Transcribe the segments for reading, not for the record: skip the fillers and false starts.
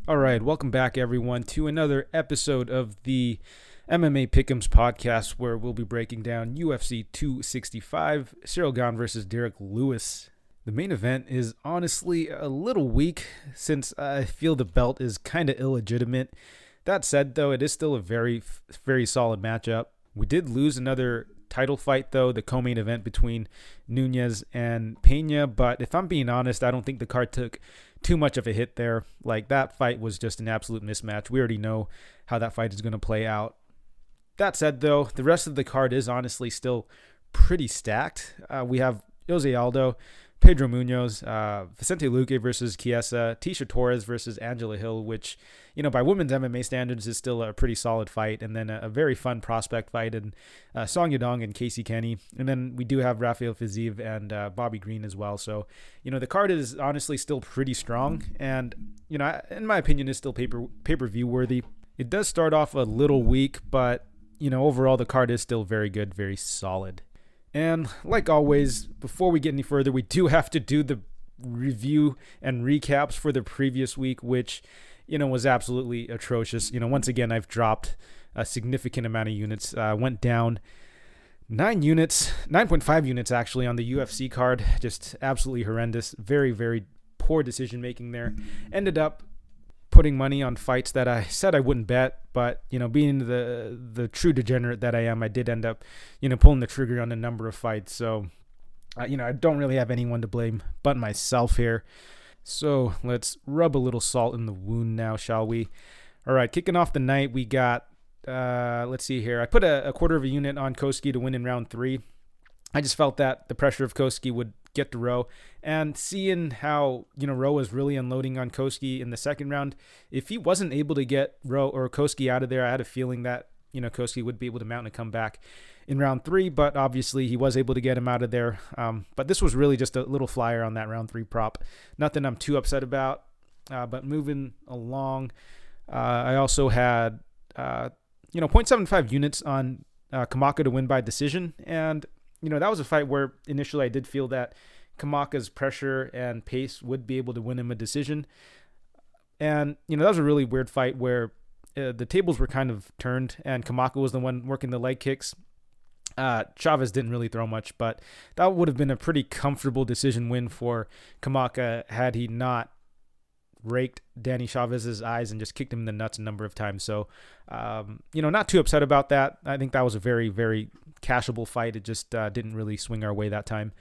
All right, welcome back, everyone, to another episode of the MMA Pick'ems podcast, where we'll be breaking down UFC 265, Ciryl Gane versus Derrick Lewis. The main event is honestly a little weak, since I feel the belt is kind of illegitimate. That said, though, it is still a very, very solid matchup. We did lose another title fight, though, the co-main event between Munhoz and Penne, but if I'm being honest, I don't think the card took too much of a hit there. Like, that fight was just an absolute mismatch. We already know how that fight is going to play out. That said, though, the rest of the card is honestly still pretty stacked. We have José Aldo, Pedro Munoz, Vicente Luque versus Chiesa, Tecia Torres versus Angela Hill, which, by women's MMA standards is still a pretty solid fight. And then a very fun prospect fight in Song Yadong and Kenney. And then we do have Rafael Fiziev and Bobby Green as well. So, the card is honestly still pretty strong. And, in my opinion, is still pay-per-view worthy. It does start off a little weak, but, overall the card is still very good, very solid. And like always, before we get any further, we do have to do the review and recaps for the previous week, which, was absolutely atrocious. Once again, I've dropped a significant amount of units. Went down 9.5 units actually on the UFC card. Just absolutely horrendous. Very, very poor decision making there. Ended up putting money on fights that I said I wouldn't bet, but being the true degenerate that I am, I did end up pulling the trigger on a number of fights. So I don't really have anyone to blame but myself here. So let's rub a little salt in the wound now, shall we? All right, kicking off the night, we got let's see here. I put a quarter of a unit on Koski to win in round 3. I just felt that the pressure of Koski would get to Rowe, and seeing how Rowe was really unloading on Koski in the second round, if he wasn't able to get Rowe or Koski out of there, I had a feeling that Koski would be able to mount a comeback in round 3, but obviously he was able to get him out of there. But this was really just a little flyer on that round 3 prop. Nothing I'm too upset about. But moving along, I also had 0.75 units on Kamaka to win by decision, and that was a fight where initially I did feel that Kamaka's pressure and pace would be able to win him a decision. And, that was a really weird fight where the tables were kind of turned and Kamaka was the one working the leg kicks. Chavez didn't really throw much, but that would have been a pretty comfortable decision win for Kamaka had he not raked Danny Chavez's eyes and just kicked him in the nuts a number of times. So, not too upset about that. I think that was a very, very cashable fight. It just didn't really swing our way that time.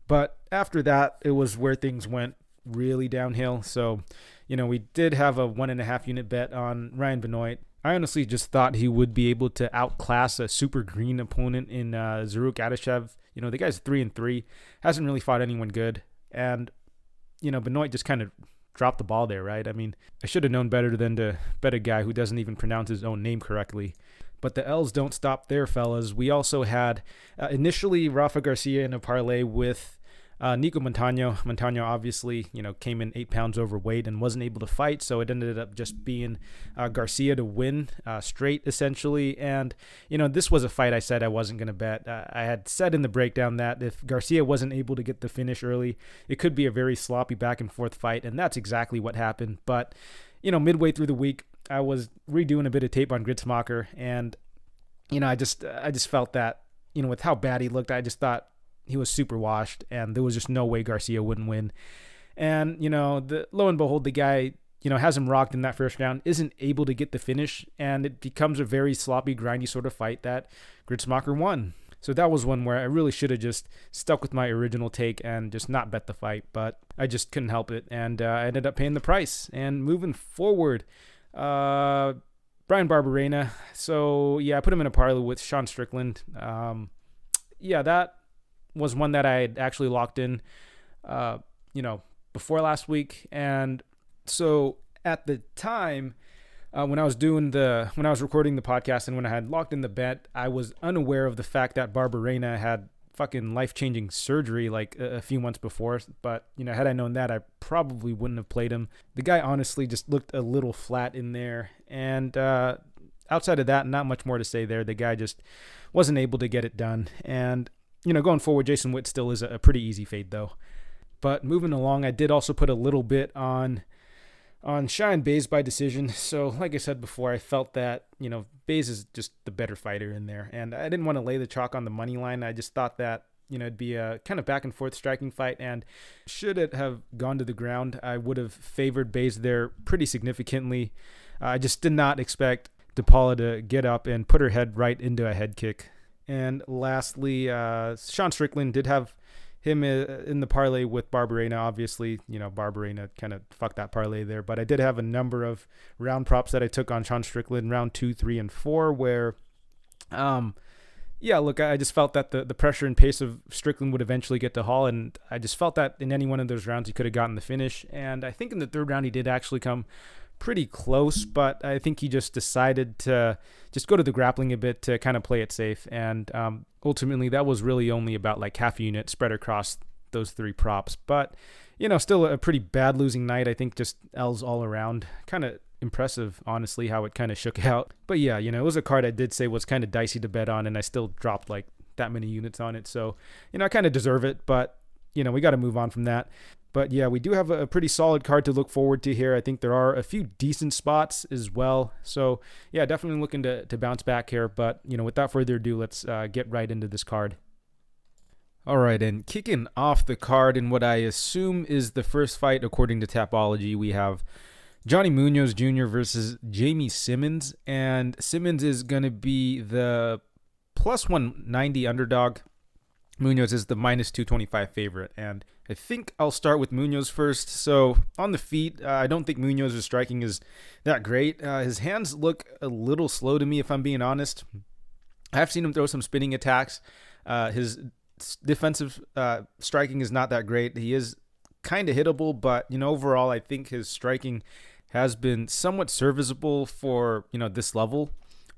But after that, it was where things went really downhill. So, we did have a 1.5 unit bet on Ryan Benoit. I honestly just thought he would be able to outclass a super green opponent in Zaruk Adeshev. The guy's 3-3, hasn't really fought anyone good. And, Benoit just kind of dropped the ball there, right? I mean, I should have known better than to bet a guy who doesn't even pronounce his own name correctly. But the L's don't stop there, fellas. We also had initially Rafa Garcia in a parlay with Nico Montano. Montano obviously, came in 8 pounds overweight and wasn't able to fight, so it ended up just being Garcia to win straight, essentially. And, this was a fight I said I wasn't going to bet. I had said in the breakdown that if Garcia wasn't able to get the finish early, it could be a very sloppy back-and-forth fight, and that's exactly what happened. But, midway through the week, I was redoing a bit of tape on Gritzmacher, and, I just felt that, with how bad he looked, I just thought he was super washed, and there was just no way Garcia wouldn't win. And, lo and behold, the guy, has him rocked in that first round, isn't able to get the finish, and it becomes a very sloppy, grindy sort of fight that Gritzmacher won. So that was one where I really should have just stuck with my original take and just not bet the fight, but I just couldn't help it, and I ended up paying the price. And moving forward, Brian Barberena. So, yeah, I put him in a parlay with Sean Strickland. That was one that I had actually locked in, before last week. And so at the time, when I was recording the podcast and when I had locked in the bet, I was unaware of the fact that Barberena had fucking life-changing surgery like a few months before. But, had I known that, I probably wouldn't have played him. The guy honestly just looked a little flat in there. And outside of that, not much more to say there. The guy just wasn't able to get it done. And going forward, Jason Witt still is a pretty easy fade, though. But moving along, I did also put a little bit on on Shine Baze by decision. So, like I said before, I felt that, Baze is just the better fighter in there. And I didn't want to lay the chalk on the money line. I just thought that, it'd be a kind of back and forth striking fight. And should it have gone to the ground, I would have favored Baze there pretty significantly. I just did not expect DePaula to get up and put her head right into a head kick. And lastly, Sean Strickland did have him in the parlay with Barberena. Obviously, Barberena kind of fucked that parlay there. But I did have a number of round props that I took on Sean Strickland, round 2, 3, and 4, where, I just felt that the pressure and pace of Strickland would eventually get to Hall. And I just felt that in any one of those rounds, he could have gotten the finish. And I think in the third round, he did actually come pretty close, but I think he just decided to just go to the grappling a bit to kind of play it safe. And ultimately, that was really only about like half a unit spread across those 3 props. But, still a pretty bad losing night. I think just L's all around. Kind of impressive, honestly, how it kind of shook out. But yeah, it was a card I did say was kind of dicey to bet on, and I still dropped like that many units on it. So, I kind of deserve it, but, we got to move on from that. But yeah, we do have a pretty solid card to look forward to here. I think there are a few decent spots as well. So yeah, definitely looking to bounce back here. But, without further ado, let's get right into this card. All right, and kicking off the card in what I assume is the first fight according to Tapology, we have Johnny Munoz Jr. versus Jamey Simmons. And Simmons is going to be the plus 190 underdog. Munoz is the minus 225 favorite, and I think I'll start with Munoz first. So on the feet, I don't think Munoz's striking is that great. His hands look a little slow to me, if I'm being honest. I have seen him throw some spinning attacks. His defensive striking is not that great. He is kind of hittable, but overall, I think his striking has been somewhat serviceable for this level.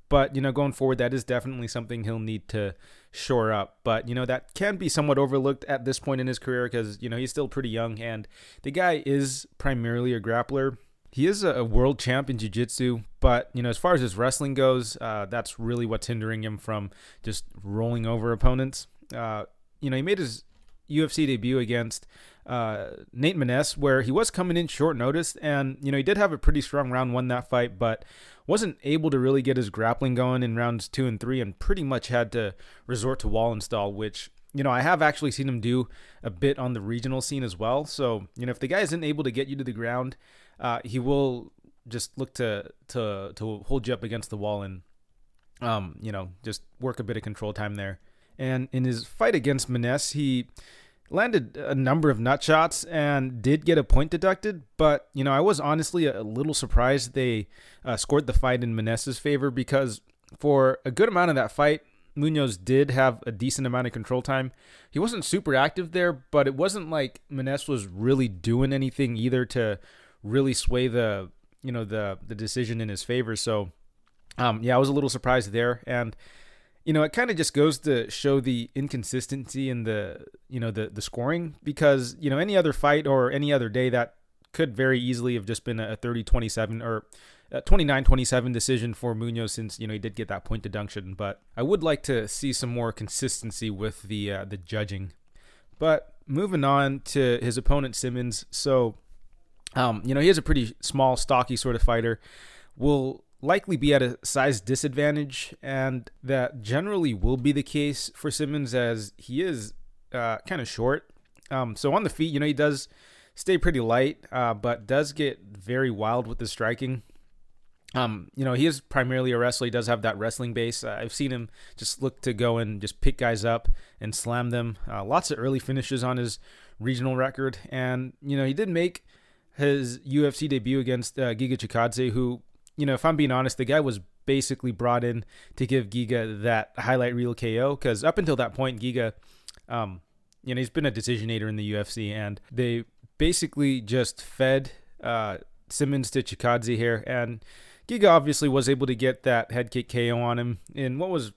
But, going forward, that is definitely something he'll need to shore up. But, that can be somewhat overlooked at this point in his career because, he's still pretty young. And the guy is primarily a grappler. He is a world champ in jiu-jitsu. But, as far as his wrestling goes, that's really what's hindering him from just rolling over opponents. He made his UFC debut against Nate Maness, where he was coming in short notice. And, he did have a pretty strong round 1 that fight, but wasn't able to really get his grappling going in rounds 2 and 3 and pretty much had to resort to wall install, which, I have actually seen him do a bit on the regional scene as well. So, if the guy isn't able to get you to the ground, he will just look to hold you up against the wall and, just work a bit of control time there. And in his fight against Maness, he landed a number of nut shots and did get a point deducted, but I was honestly a little surprised they scored the fight in Maness's favor because for a good amount of that fight, Munoz did have a decent amount of control time. He wasn't super active there, but it wasn't like Maness was really doing anything either to really sway the decision in his favor. So I was a little surprised there. And it kind of just goes to show the inconsistency in the scoring because, any other fight or any other day that could very easily have just been a 30-27 or a 29-27 decision for Munoz since, he did get that point deduction. But I would like to see some more consistency with the judging. But moving on to his opponent, Simmons. So, he is a pretty small, stocky sort of fighter. Will likely be at a size disadvantage, and that generally will be the case for Simmons as he is kind of short. So on the feet, he does stay pretty light, but does get very wild with the striking. He is primarily a wrestler. He does have that wrestling base. I've seen him just look to go and just pick guys up and slam them. Lots of early finishes on his regional record, and he did make his UFC debut against Giga Chikadze, who, if I'm being honest, the guy was basically brought in to give Giga that highlight reel KO because up until that point, Giga, he's been a decisionator in the UFC, and they basically just fed Simmons to Chikadze here, and Giga obviously was able to get that head kick KO on him in what was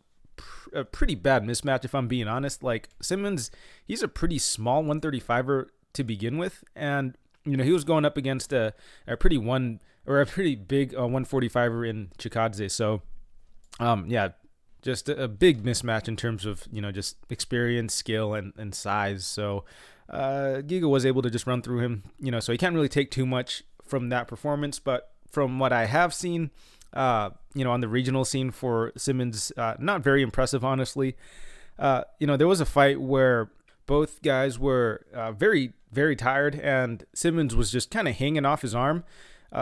a pretty bad mismatch, if I'm being honest. Like, Simmons, he's a pretty small 135er to begin with, and he was going up against a pretty big 145er in Chikadze. So, just a big mismatch in terms of, just experience, skill, and size. So, Giga was able to just run through him, so he can't really take too much from that performance, but from what I have seen, on the regional scene for Simmons, not very impressive, honestly. There was a fight where both guys were very, very tired, and Simmons was just kind of hanging off his arm.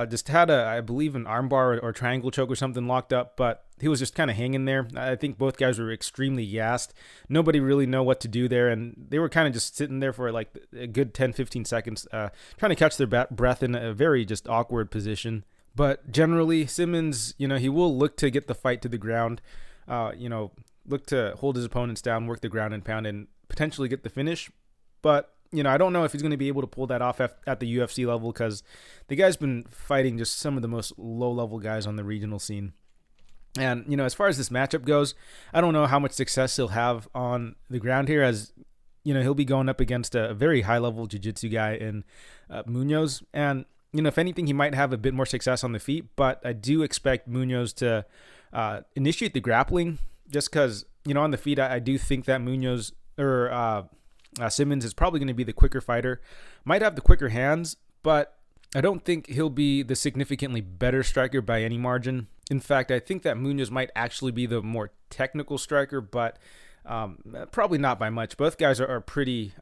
Just had I believe, an armbar or triangle choke or something locked up, but he was just kind of hanging there. I think both guys were extremely gassed. Nobody really know what to do there, and they were kind of just sitting there for like a good 10, 15 seconds, trying to catch their breath in a very just awkward position. But generally, Simmons, he will look to get the fight to the ground, look to hold his opponents down, work the ground and pound, and potentially get the finish. But I don't know if he's going to be able to pull that off at the UFC level, because the guy's been fighting just some of the most low-level guys on the regional scene. And, as far as this matchup goes, I don't know how much success he'll have on the ground here, as, he'll be going up against a very high-level jiu-jitsu guy in Munoz. And, if anything, he might have a bit more success on the feet, but I do expect Munoz to initiate the grappling, just because, on the feet, I do think that Munoz or Simmons is probably going to be the quicker fighter. Might have the quicker hands, but I don't think he'll be the significantly better striker by any margin. In fact, I think that Munoz might actually be the more technical striker, but probably not by much. Both guys are pretty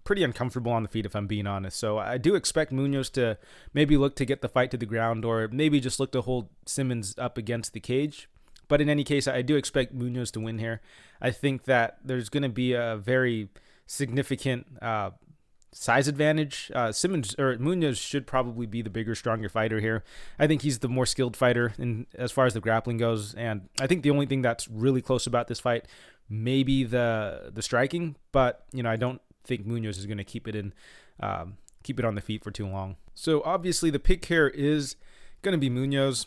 uncomfortable on the feet, if I'm being honest. So I do expect Munoz to maybe look to get the fight to the ground, or maybe just look to hold Simmons up against the cage. But in any case, I do expect Munoz to win here. I think that there's going to be a very significant size advantage. Munoz should probably be the bigger, stronger fighter here. I think he's the more skilled fighter in as far as the grappling goes, and I think the only thing that's really close about this fight may be the striking. But I don't think Munoz is going to keep it on the feet for too long. So obviously the pick here is going to be Munoz.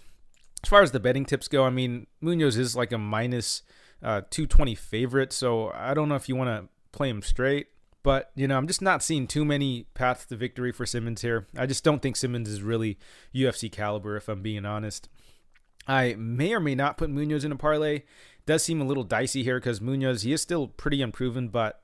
As far as the betting tips go, I mean, Munoz is like a minus 220 favorite, so I don't know if you want to play him straight. But, I'm just not seeing too many paths to victory for Simmons here. I just don't think Simmons is really UFC caliber, if I'm being honest. I may or may not put Munoz in a parlay. It does seem a little dicey here, because Munoz, he is still pretty unproven, but,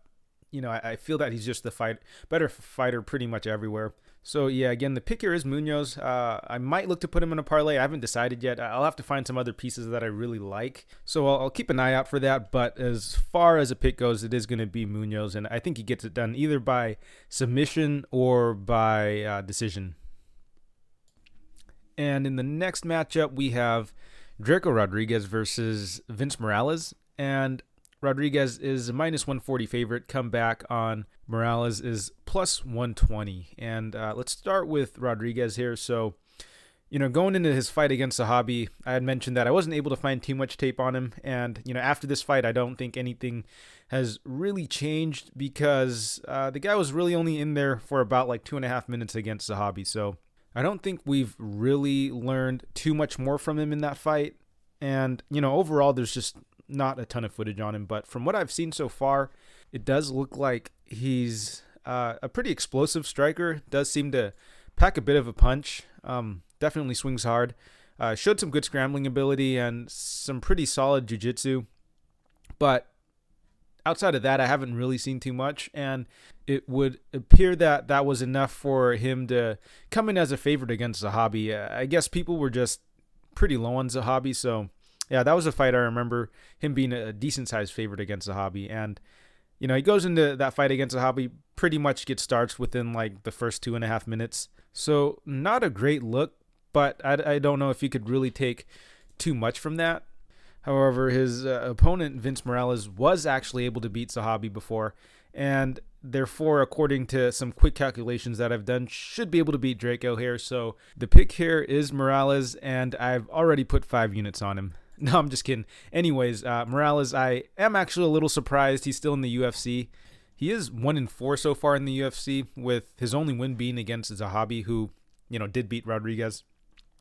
I feel that he's just the better fighter pretty much everywhere. So, yeah, again, the pick here is Munoz. I might look to put him in a parlay. I haven't decided yet. I'll have to find some other pieces that I really like. So I'll keep an eye out for that. But as far as a pick goes, it is going to be Munoz. And I think he gets it done either by submission or by decision. And in the next matchup, we have Drako Rodriguez versus Vince Morales. And Rodriguez is a minus 140 favorite. Comeback on Morales is plus 120. And let's start with Rodriguez here. So, going into his fight against Zahabi, I had mentioned that I wasn't able to find too much tape on him. And, after this fight, I don't think anything has really changed, because the guy was really only in there for about like 2.5 minutes against Zahabi. So I don't think we've really learned too much more from him in that fight. And, overall, there's just not a ton of footage on him, but from what I've seen so far, it does look like he's a pretty explosive striker. Does seem to pack a bit of a punch. Definitely swings hard. Showed some good scrambling ability and some pretty solid jiu-jitsu, but outside of that, I haven't really seen too much, and it would appear that that was enough for him to come in as a favorite against Zahabi. I guess people were just pretty low on Zahabi, so yeah, that was a fight I remember him being a decent-sized favorite against Zahabi. And, he goes into that fight against Zahabi, pretty much gets starched within, like, the first 2.5 minutes. So, not a great look, but I don't know if you could really take too much from that. However, his opponent, Vince Morales, was actually able to beat Zahabi before, and therefore, according to some quick calculations that I've done, should be able to beat Drako here. So, the pick here is Morales, and I've already put 5 units on him. No, I'm just kidding. Anyways, Morales, I am actually a little surprised he's still in the UFC. He is 1-4 so far in the UFC, with his only win being against Zahabi, who, did beat Rodriguez,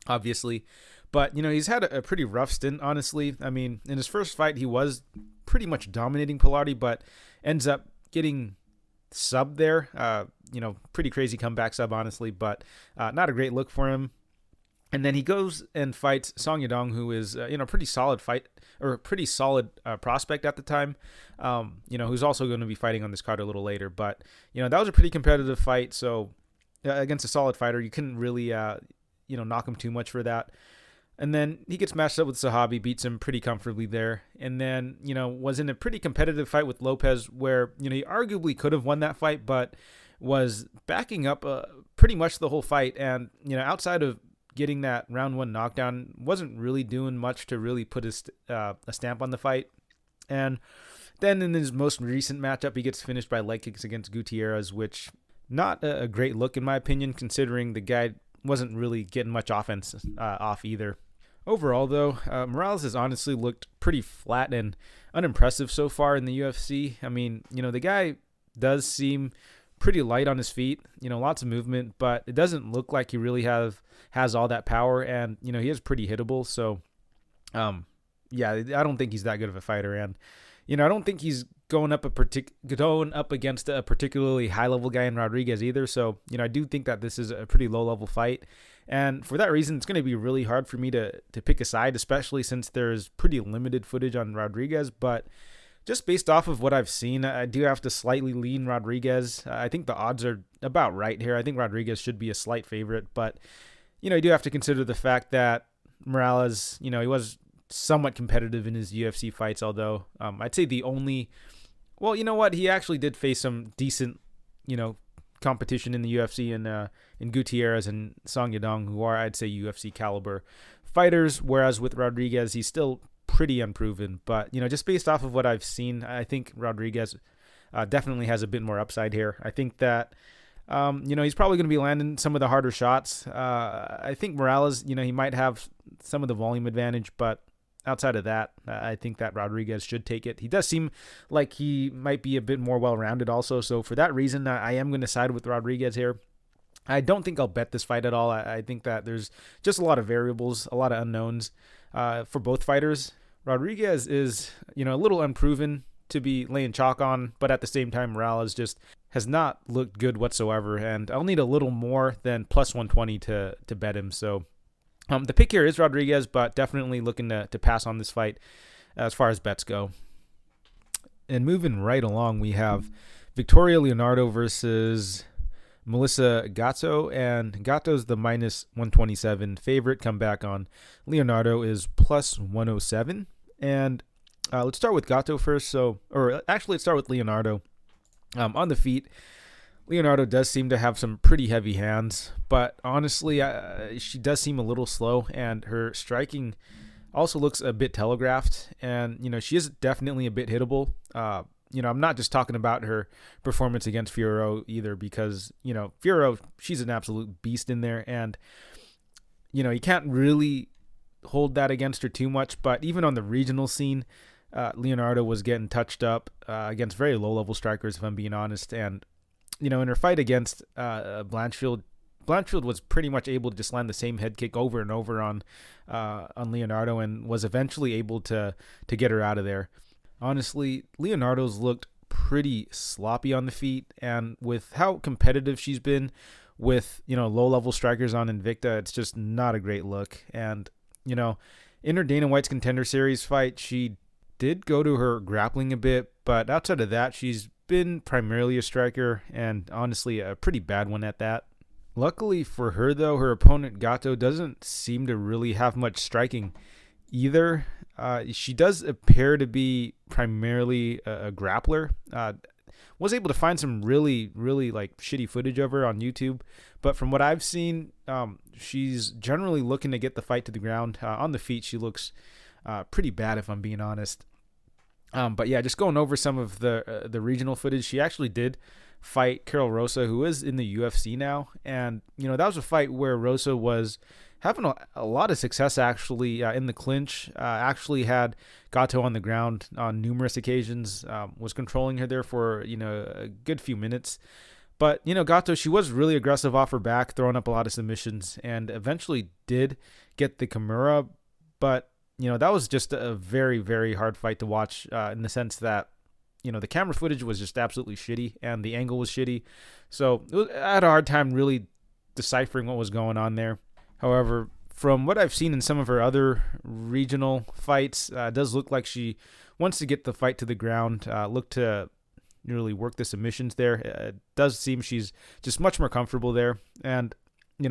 obviously. But, he's had a pretty rough stint, honestly. I mean, in his first fight, he was pretty much dominating Pilardi, but ends up getting subbed there. Pretty crazy comeback sub, honestly, but not a great look for him. And then he goes and fights Song Yadong, who is, pretty solid prospect at the time, who's also going to be fighting on this card a little later. But, that was a pretty competitive fight. So against a solid fighter. You couldn't really, knock him too much for that. And then he gets matched up with Sahabi, beats him pretty comfortably there. And then, was in a pretty competitive fight with Lopez where, he arguably could have won that fight, but was backing up pretty much the whole fight. And, outside of getting that round 1 knockdown, wasn't really doing much to really put a stamp on the fight. And then in his most recent matchup, he gets finished by leg kicks against Gutierrez, which not a great look in my opinion, considering the guy wasn't really getting much offense off either. Overall, though, Morales has honestly looked pretty flat and unimpressive so far in the UFC. I mean, the guy does seem pretty light on his feet, lots of movement, but it doesn't look like he really has all that power, and, he is pretty hittable. So, I don't think he's that good of a fighter, and, I don't think he's going up against a particularly high-level guy in Rodriguez either. So, I do think that this is a pretty low-level fight. And for that reason, it's going to be really hard for me to pick a side, especially since there's pretty limited footage on Rodriguez. But just based off of what I've seen, I do have to slightly lean Rodriguez. I think the odds are about right here. I think Rodriguez should be a slight favorite. But, you do have to consider the fact that Morales, he was somewhat competitive in his UFC fights, although I'd say the only... Well, you know what? He actually did face some decent, competition in the UFC in Gutierrez and Song Yadong, who are, I'd say, UFC caliber fighters, whereas with Rodriguez, he's still pretty unproven. But, just based off of what I've seen, I think Rodriguez definitely has a bit more upside here. I think that, he's probably going to be landing some of the harder shots. I think Morales, he might have some of the volume advantage, but outside of that, I think that Rodriguez should take it. He does seem like he might be a bit more well-rounded also. So for that reason, I am going to side with Rodriguez here. I don't think I'll bet this fight at all. I think that there's just a lot of variables, a lot of unknowns for both fighters. Rodriguez is, a little unproven to be laying chalk on, but at the same time, Morales just has not looked good whatsoever. And I'll need a little more than plus 120 to bet him. So the pick here is Rodriguez, but definitely looking to pass on this fight as far as bets go. And moving right along, we have Victoria Leonardo versus Melissa Gatto, and Gatto's the minus 127 favorite. Come back on Leonardo is plus 107. And let's start with Gatto first. Let's start with Leonardo. On the feet, Leonardo does seem to have some pretty heavy hands, but honestly, she does seem a little slow, and her striking also looks a bit telegraphed, and, she is definitely a bit hittable. I'm not just talking about her performance against Fiorot either, because, Fiorot, she's an absolute beast in there, and, you can't really hold that against her too much, but even on the regional scene, Leonardo was getting touched up against very low-level strikers, if I'm being honest, and in her fight against Blanchfield was pretty much able to just land the same head kick over and over on Leonardo, and was eventually able to get her out of there. Honestly, Leonardo's looked pretty sloppy on the feet, and with how competitive she's been with, low-level strikers on Invicta, it's just not a great look. And, in her Dana White's Contender Series fight, she did go to her grappling a bit, but outside of that, she's been primarily a striker, and honestly a pretty bad one at that. Luckily for her, though, her opponent Gatto doesn't seem to really have much striking either. She does appear to be primarily a grappler. Was able to find some really, really shitty footage of her on YouTube, but from what I've seen, she's generally looking to get the fight to the ground. On the feet, she looks pretty bad, if I'm being honest. But yeah, just going over some of the regional footage, she actually did fight Karol Rosa, who is in the UFC now. And, that was a fight where Rosa was having a lot of success actually in the clinch, actually had Gatto on the ground on numerous occasions, was controlling her there for, a good few minutes. But, Gatto, she was really aggressive off her back, throwing up a lot of submissions, and eventually did get the Kimura, but that was just a very, very hard fight to watch in the sense that, the camera footage was just absolutely shitty and the angle was shitty. So I had a hard time really deciphering what was going on there. However, from what I've seen in some of her other regional fights, it does look like she wants to get the fight to the ground, look to, really work the submissions there. It does seem she's just much more comfortable there. And,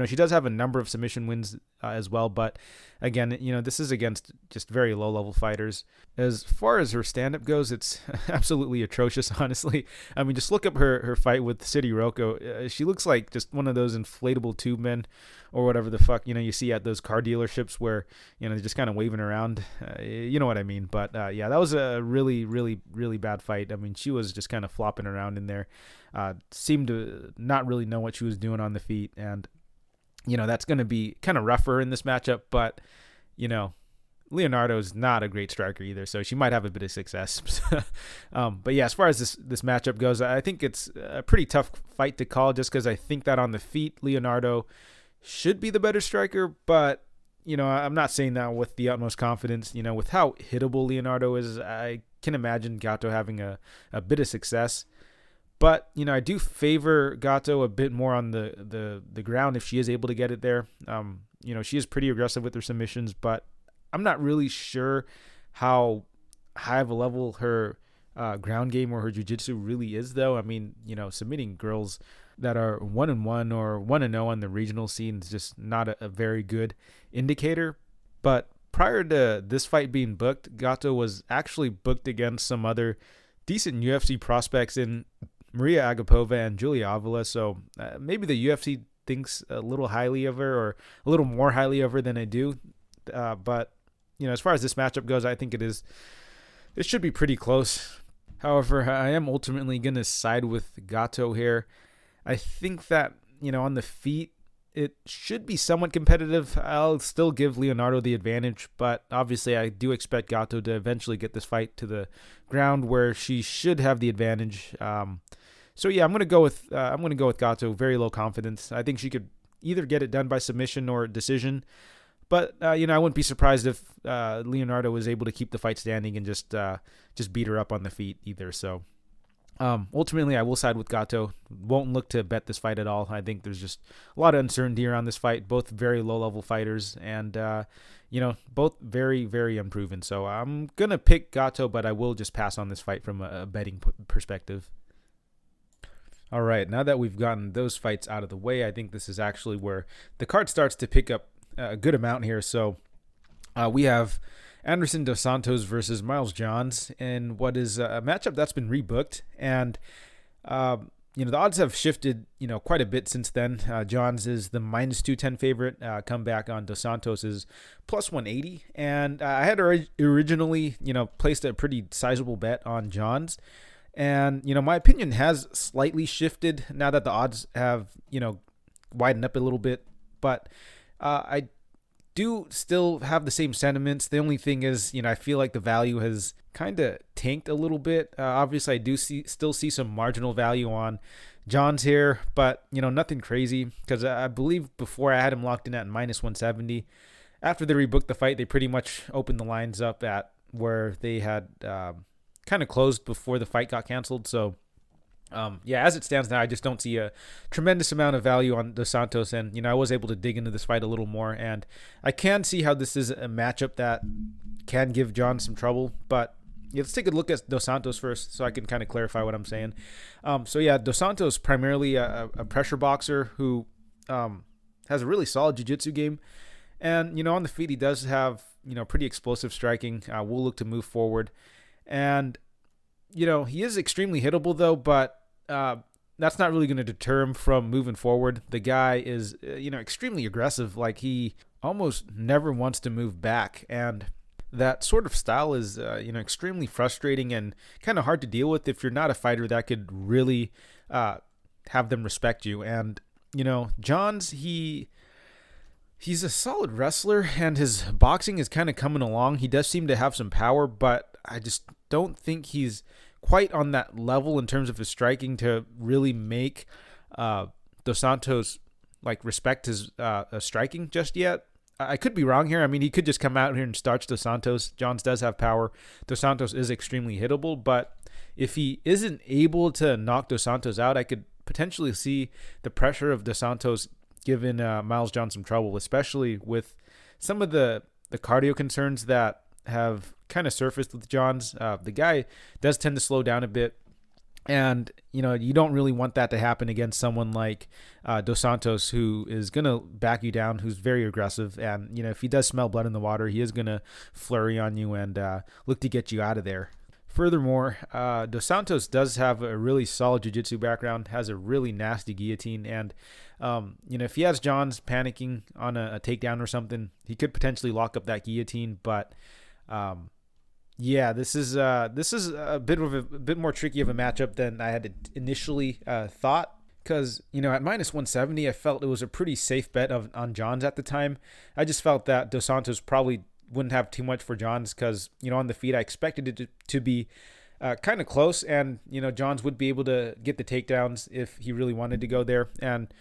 she does have a number of submission wins as well. But again, this is against just very low-level fighters. As far as her stand-up goes, it's absolutely atrocious, honestly. I mean, just look up her fight with Ciryl. She looks like just one of those inflatable tube men or whatever the fuck, you see at those car dealerships where, they're just kind of waving around. You know what I mean? But, yeah, that was a really, really, really bad fight. I mean, she was just kind of flopping around in there. Seemed to not really know what she was doing on the feet. And, that's going to be kind of rougher in this matchup, but, Leonardo is not a great striker either, so she might have a bit of success. But yeah, as far as this matchup goes, I think it's a pretty tough fight to call just because I think that on the feet, Leonardo should be the better striker, but, I'm not saying that with the utmost confidence. With how hittable Leonardo is, I can imagine Gatto having a bit of success. But, I do favor Gatto a bit more on the ground if she is able to get it there. She is pretty aggressive with her submissions, but I'm not really sure how high of a level her ground game or her jiu-jitsu really is, though. I mean, submitting girls that are 1-1 or 1-0 on the regional scene is just not a very good indicator. But prior to this fight being booked, Gatto was actually booked against some other decent UFC prospects in Maria Agapova and Julia Avila, so maybe the UFC thinks a little highly of her, or a little more highly of her than I do. But as far as this matchup goes, I think it should be pretty close. However, I am ultimately going to side with Gatto here. I think that on the feet, it should be somewhat competitive. I'll still give Leonardo the advantage, but obviously I do expect Gatto to eventually get this fight to the ground where she should have the advantage. So yeah, I'm gonna go with Gatto. Very low confidence. I think she could either get it done by submission or decision, but I wouldn't be surprised if Leonardo was able to keep the fight standing and just beat her up on the feet either. So ultimately, I will side with Gatto. Won't look to bet this fight at all. I think there's just a lot of uncertainty around this fight. Both very low-level fighters, and both very, very unproven. So I'm gonna pick Gatto, but I will just pass on this fight from a betting perspective. All right, now that we've gotten those fights out of the way, I think this is actually where the card starts to pick up a good amount here. So we have Anderson dos Santos versus Miles Johns in what is a matchup that's been rebooked. And, the odds have shifted, quite a bit since then. Johns is the -210 favorite. Comeback on dos Santos is +180. And I had originally, placed a pretty sizable bet on Johns. And, my opinion has slightly shifted now that the odds have, widened up a little bit. But I do still have the same sentiments. The only thing is, I feel like the value has kind of tanked a little bit. Obviously, I do still see some marginal value on Johns here, but, nothing crazy, because I believe before I had him locked in at -170. After they rebooked the fight, they pretty much opened the lines up at where they had kind of closed before the fight got canceled. So as it stands now, I just don't see a tremendous amount of value on dos Santos, and I was able to dig into this fight a little more, and I can see how this is a matchup that can give John some trouble. But let's take a look at dos Santos first, so I can kind of clarify what I'm saying. Dos Santos primarily a pressure boxer who has a really solid jiu-jitsu game, and on the feet he does have pretty explosive striking. Will look to move forward. And, he is extremely hittable, though, but that's not really going to deter him from moving forward. The guy is, extremely aggressive. Like, he almost never wants to move back. And that sort of style is, extremely frustrating and kind of hard to deal with if you're not a fighter that could really have them respect you. And, Johns, he's a solid wrestler, and his boxing is kind of coming along. He does seem to have some power, but I just don't think he's quite on that level in terms of his striking to really make dos Santos respect his striking just yet. I could be wrong here. I mean, he could just come out here and starch dos Santos. Johns does have power. Dos Santos is extremely hittable, but if he isn't able to knock dos Santos out, I could potentially see the pressure of dos Santos giving Miles Johns some trouble, especially with some of the cardio concerns that have kind of surfaced with Johns. The guy does tend to slow down a bit. And, you don't really want that to happen against someone like Dos Santos, who is going to back you down, who's very aggressive. And, if he does smell blood in the water, he is going to flurry on you and look to get you out of there. Furthermore, Dos Santos does have a really solid jiu-jitsu background, has a really nasty guillotine. And, if he has Johns panicking on a takedown or something, he could potentially lock up that guillotine. But, yeah, this is a bit more tricky of a matchup than I had initially thought, because at minus 170, I felt it was a pretty safe bet on Johns at the time. I just felt that Dos Santos probably wouldn't have too much for Johns because on the feet I expected it to be kind of close, and Johns would be able to get the takedowns if he really wanted to go there. And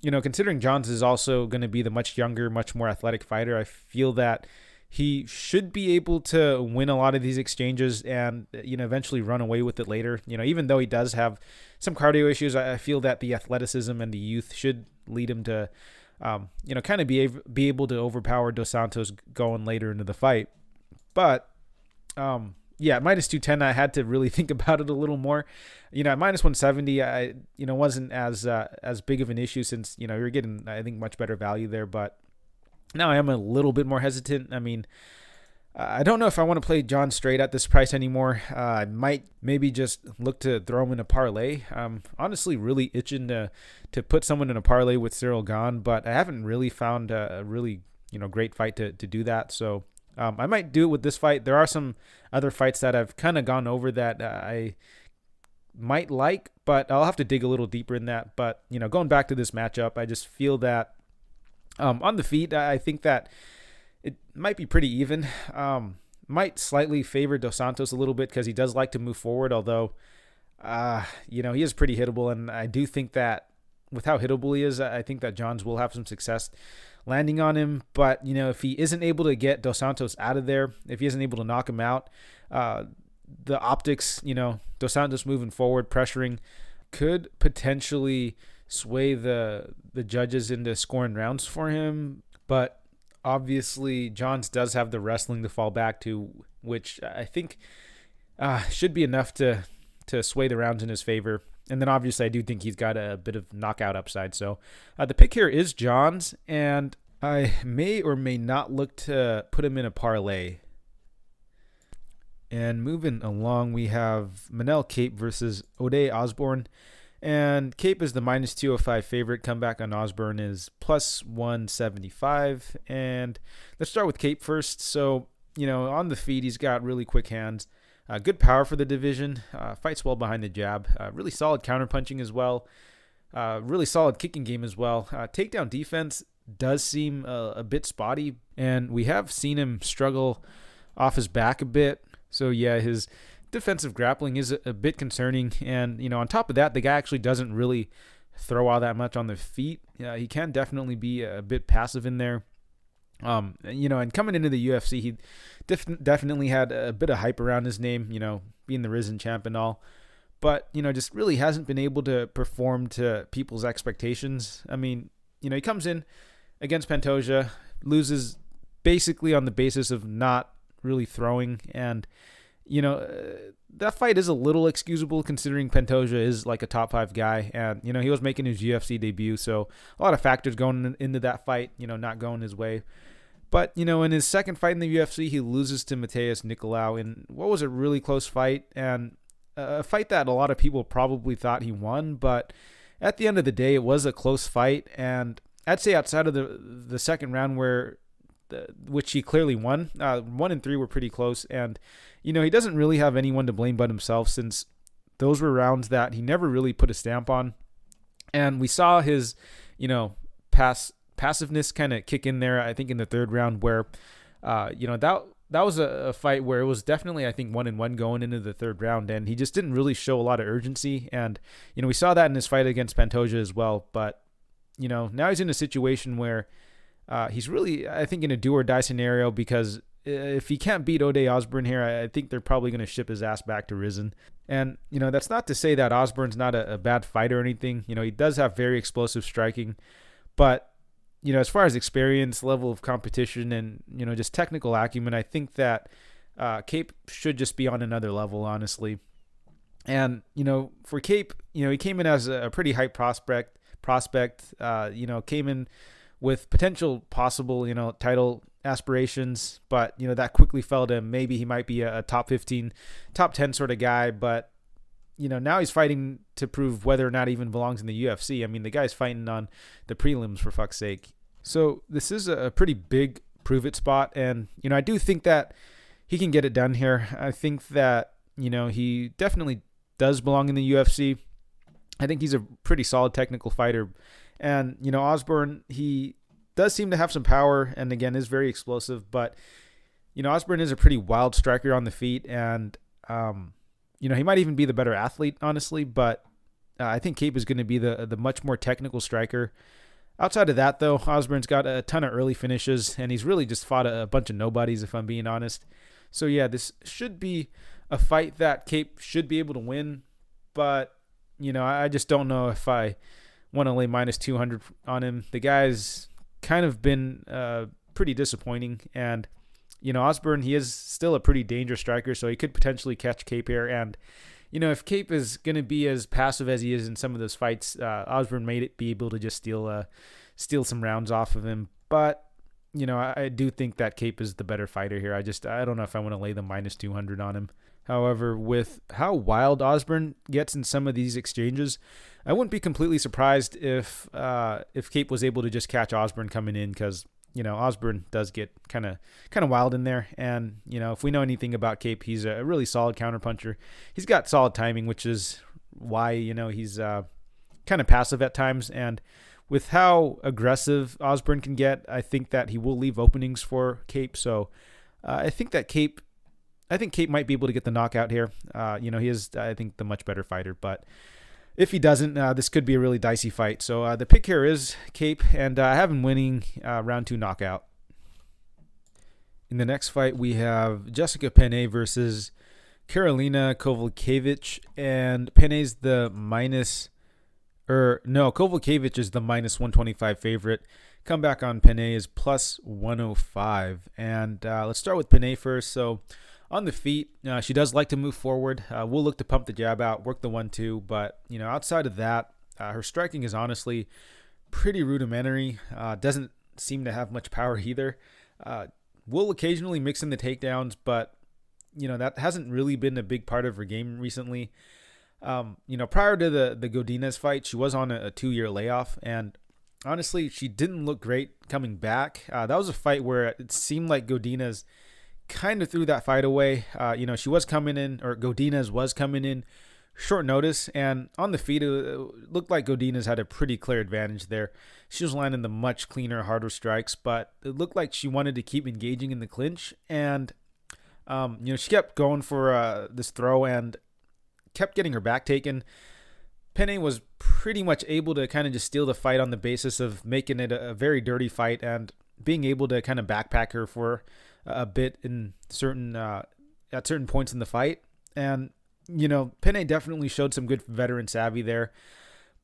considering Johns is also going to be the much younger, much more athletic fighter, I feel that he should be able to win a lot of these exchanges and, eventually run away with it later. Even though he does have some cardio issues, I feel that the athleticism and the youth should lead him to, kind of be able to overpower Dos Santos going later into the fight. But, yeah, minus 210, I had to really think about it a little more. At minus 170, I, wasn't as big of an issue since, you're getting, I think, much better value there. But now I am a little bit more hesitant. I mean, I don't know if I want to play John straight at this price anymore. I might maybe just look to throw him in a parlay. I'm honestly really itching to put someone in a parlay with Ciryl Gane, but I haven't really found a really great fight to do that. So I might do it with this fight. There are some other fights that I've kind of gone over that I might like, but I'll have to dig a little deeper in that. But going back to this matchup, I just feel that on the feet, I think that it might be pretty even. Might slightly favor Dos Santos a little bit because he does like to move forward, although, he is pretty hittable. And I do think that with how hittable he is, I think that Johns will have some success landing on him. But, if he isn't able to get Dos Santos out of there, if he isn't able to knock him out, the optics, Dos Santos moving forward, pressuring, could potentially sway the judges into scoring rounds for him. But obviously Johns does have the wrestling to fall back to, which I think should be enough to sway the rounds in his favor. And then obviously I do think he's got a bit of knockout upside. So the pick here is Johns, and I may or may not look to put him in a parlay. And moving along, we have Manel Kape versus Ode Osbourne. And Kape is the minus 205 favorite. Comeback on Osbourne is plus 175. And let's start with Kape first. So, on the feet, he's got really quick hands. Good power for the division. Fights well behind the jab. Really solid counterpunching as well. Really solid kicking game as well. Takedown defense does seem a bit spotty. And we have seen him struggle off his back a bit. So, yeah, his defensive grappling is a bit concerning. And, on top of that, the guy actually doesn't really throw all that much on the feet. He can definitely be a bit passive in there. And coming into the UFC, he definitely had a bit of hype around his name, being the Risen champ and all. But, just really hasn't been able to perform to people's expectations. I mean, he comes in against Pantoja, loses basically on the basis of not really throwing. And, that fight is a little excusable considering Pantoja is like a top 5 guy. And, he was making his UFC debut. So a lot of factors going into that fight, not going his way. But, in his second fight in the UFC, he loses to Matheus Nicolau in what was a really close fight, and a fight that a lot of people probably thought he won. But at the end of the day, it was a close fight. And I'd say outside of the second round which he clearly won, 1 and 3 were pretty close. And, he doesn't really have anyone to blame but himself, since those were rounds that he never really put a stamp on. And we saw his, passiveness kind of kick in there, I think, in the third round where, that was a fight where it was definitely, I think, 1-1 going into the third round. And he just didn't really show a lot of urgency. And, we saw that in his fight against Pantoja as well. But, now he's in a situation where he's really, I think, in a do or die scenario, because if he can't beat Ode Osbourne here, I think they're probably going to ship his ass back to Risen. And, that's not to say that Osbourne's not a bad fighter or anything. He does have very explosive striking. But, as far as experience, level of competition, and, just technical acumen, I think that Kape should just be on another level, honestly. And, for Kape, he came in as a pretty hype prospect, came in with potential possible, title aspirations, but, that quickly fell to him. Maybe he might be a top 15, top 10 sort of guy, but, now he's fighting to prove whether or not he even belongs in the UFC. I mean, the guy's fighting on the prelims, for fuck's sake. So this is a pretty big prove it spot, and, I do think that he can get it done here. I think that, he definitely does belong in the UFC. I think he's a pretty solid technical fighter. And, Osbourne, he does seem to have some power and, again, is very explosive. But, Osbourne is a pretty wild striker on the feet. And, he might even be the better athlete, honestly. But I think Kape is going to be the much more technical striker. Outside of that, though, Osbourne's got a ton of early finishes. And he's really just fought a bunch of nobodies, if I'm being honest. So, yeah, this should be a fight that Kape should be able to win, but, I just don't know if I want to lay minus 200 on him. The guy's kind of been pretty disappointing, and, Osbourne, he is still a pretty dangerous striker, so he could potentially catch Kape here, and, if Kape is going to be as passive as he is in some of those fights, Osbourne may be able to just steal some rounds off of him, but, I do think that Kape is the better fighter here. I don't know if I want to lay the minus 200 on him. However, with how wild Osbourne gets in some of these exchanges, I wouldn't be completely surprised if Kape was able to just catch Osbourne coming in, because Osbourne does get kind of wild in there. And if we know anything about Kape, he's a really solid counterpuncher. He's got solid timing, which is why he's kind of passive at times. And with how aggressive Osbourne can get, I think that he will leave openings for Kape. So I think Kape might be able to get the knockout here. He is, I think, the much better fighter. But if he doesn't, this could be a really dicey fight. So the pick here is Kape, and I have him winning round 2 knockout. In the next fight, we have Jessica Penne versus Karolina Kowalkiewicz, and Penne's Kowalkiewicz is the minus 125 favorite. Comeback on Penne is plus 105. And let's start with Penne first. So on the feet, she does like to move forward. We'll look to pump the jab out, work the 1-2. But, outside of that, her striking is honestly pretty rudimentary. Doesn't seem to have much power either. Will occasionally mix in the takedowns, but, that hasn't really been a big part of her game recently. Prior to the Godinez fight, she was on a 2-year layoff, and honestly, she didn't look great coming back. That was a fight where it seemed like Godinez kind of threw that fight away. She was coming in, or Godinez was coming in short notice, and on the feet, it looked like Godinez had a pretty clear advantage there. She was landing the much cleaner, harder strikes, but it looked like she wanted to keep engaging in the clinch, and she kept going for this throw and kept getting her back taken. Penne was pretty much able to kind of just steal the fight on the basis of making it a very dirty fight and being able to kind of backpack her for a bit in at certain points in the fight. And, Penne definitely showed some good veteran savvy there,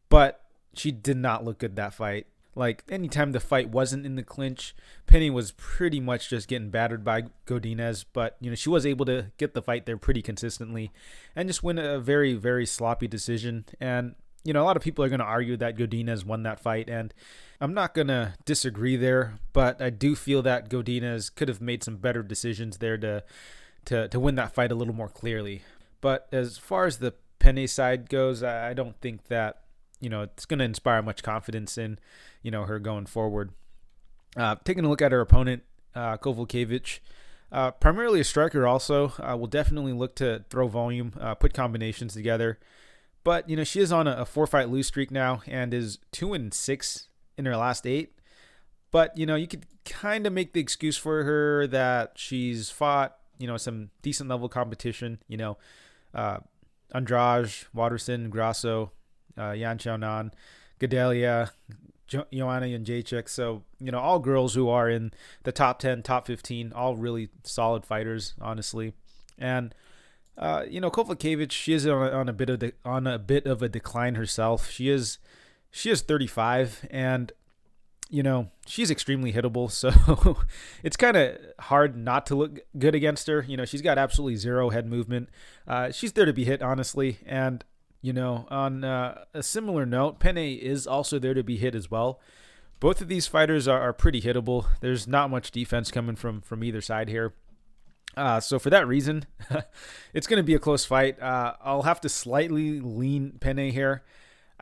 but she did not look good that fight. Like, anytime the fight wasn't in the clinch, Penne was pretty much just getting battered by Godinez, but, she was able to get the fight there pretty consistently and just win a very, very sloppy decision. And, a lot of people are going to argue that Godinez won that fight, and I'm not going to disagree there, but I do feel that Godinez could have made some better decisions there to win that fight a little more clearly. But as far as the Penne side goes, I don't think that, it's going to inspire much confidence in, her going forward. Taking a look at her opponent, Kowalkiewicz, primarily a striker also, will definitely look to throw volume, put combinations together. But, she is on a 4-fight lose streak now and is 2-6 in her last 8. But, you could kind of make the excuse for her that she's fought, some decent level competition, Andrade, Waterson, Grasso, Yan Xiaonan, Gadelia, Joanna Jędrzejczyk. So, all girls who are in the top 10, top 15, all really solid fighters, honestly. And, Kowalkiewicz, she is on a bit of a decline herself. She is 35, and, she's extremely hittable, so it's kind of hard not to look good against her. She's got absolutely zero head movement. She's there to be hit, honestly. And, on a similar note, Penne is also there to be hit as well. Both of these fighters are pretty hittable. There's not much defense coming from either side here. So for that reason, it's going to be a close fight. I'll have to slightly lean Penne here.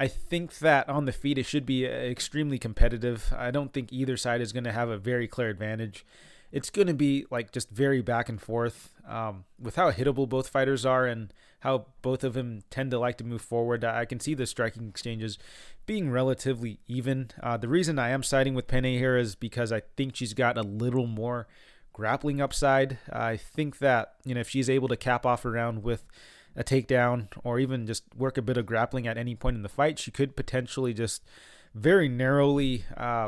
I think that on the feet, it should be extremely competitive. I don't think either side is going to have a very clear advantage. It's going to be just very back and forth with how hittable both fighters are and how both of them tend to like to move forward. I can see the striking exchanges being relatively even. The reason I am siding with Penne here is because I think she's got a little more grappling upside. I think that, if she's able to cap off a round with a takedown or even just work a bit of grappling at any point in the fight, she could potentially just very narrowly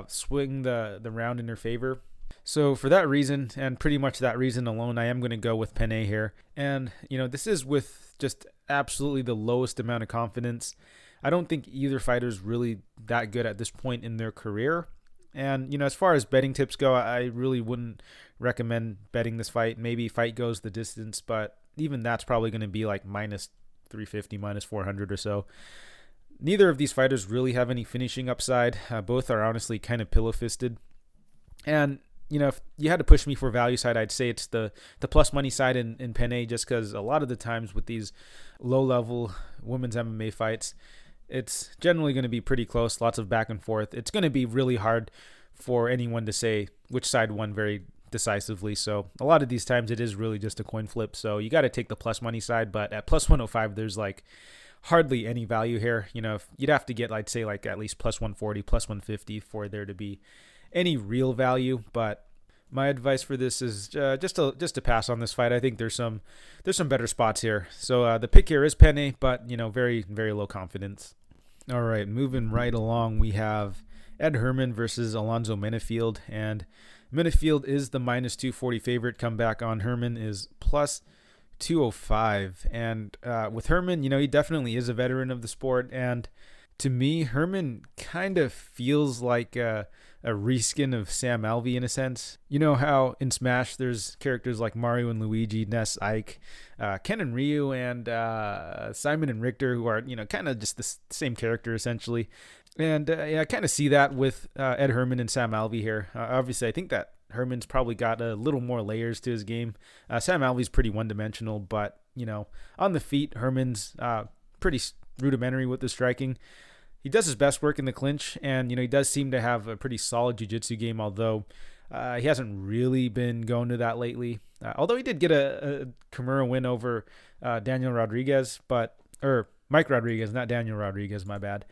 swing the round in her favor. So for that reason, and pretty much that reason alone, I am going to go with Penne here. And, this is with just absolutely the lowest amount of confidence. I don't think either fighter is really that good at this point in their career. And, as far as betting tips go, I really wouldn't recommend betting this fight. Maybe fight goes the distance, but even that's probably going to be minus 350, minus 400 or so. Neither of these fighters really have any finishing upside. Both are honestly kind of pillow-fisted. And, if you had to push me for value side, I'd say it's the plus money side in Penne, just because a lot of the times with these low-level women's MMA fights, it's generally going to be pretty close, lots of back and forth. It's going to be really hard for anyone to say which side won very decisively. So a lot of these times it is really just a coin flip. So you got to take the plus money side, but at plus 105, there's hardly any value here. If you'd have to get, I'd say at least plus 140, plus 150 for there to be any real value. But my advice for this is just to pass on this fight. I think there's some better spots here. So the pick here is Penne, but very, very low confidence. All right, moving right along, we have Ed Herman versus Alonzo Menifield, and Menifield is the minus 240 favorite. Comeback on Herman is plus 205. And with Herman, he definitely is a veteran of the sport. And to me, Herman kind of feels like a reskin of Sam Alvey in a sense. You know how in Smash there's characters like Mario and Luigi, Ness, Ike, Ken and Ryu, and Simon and Richter, who are, kind of just the same character essentially. And I kind of see that with Ed Herman and Sam Alvey here. Obviously, I think that Herman's probably got a little more layers to his game. Sam Alvey's pretty one-dimensional, but, on the feet, Herman's pretty rudimentary with the striking. He does his best work in the clinch, and, he does seem to have a pretty solid jiu-jitsu game, although he hasn't really been going to that lately. Although he did get a Kimura win over Daniel Rodriguez, Mike Rodriguez, not Daniel Rodriguez, my bad.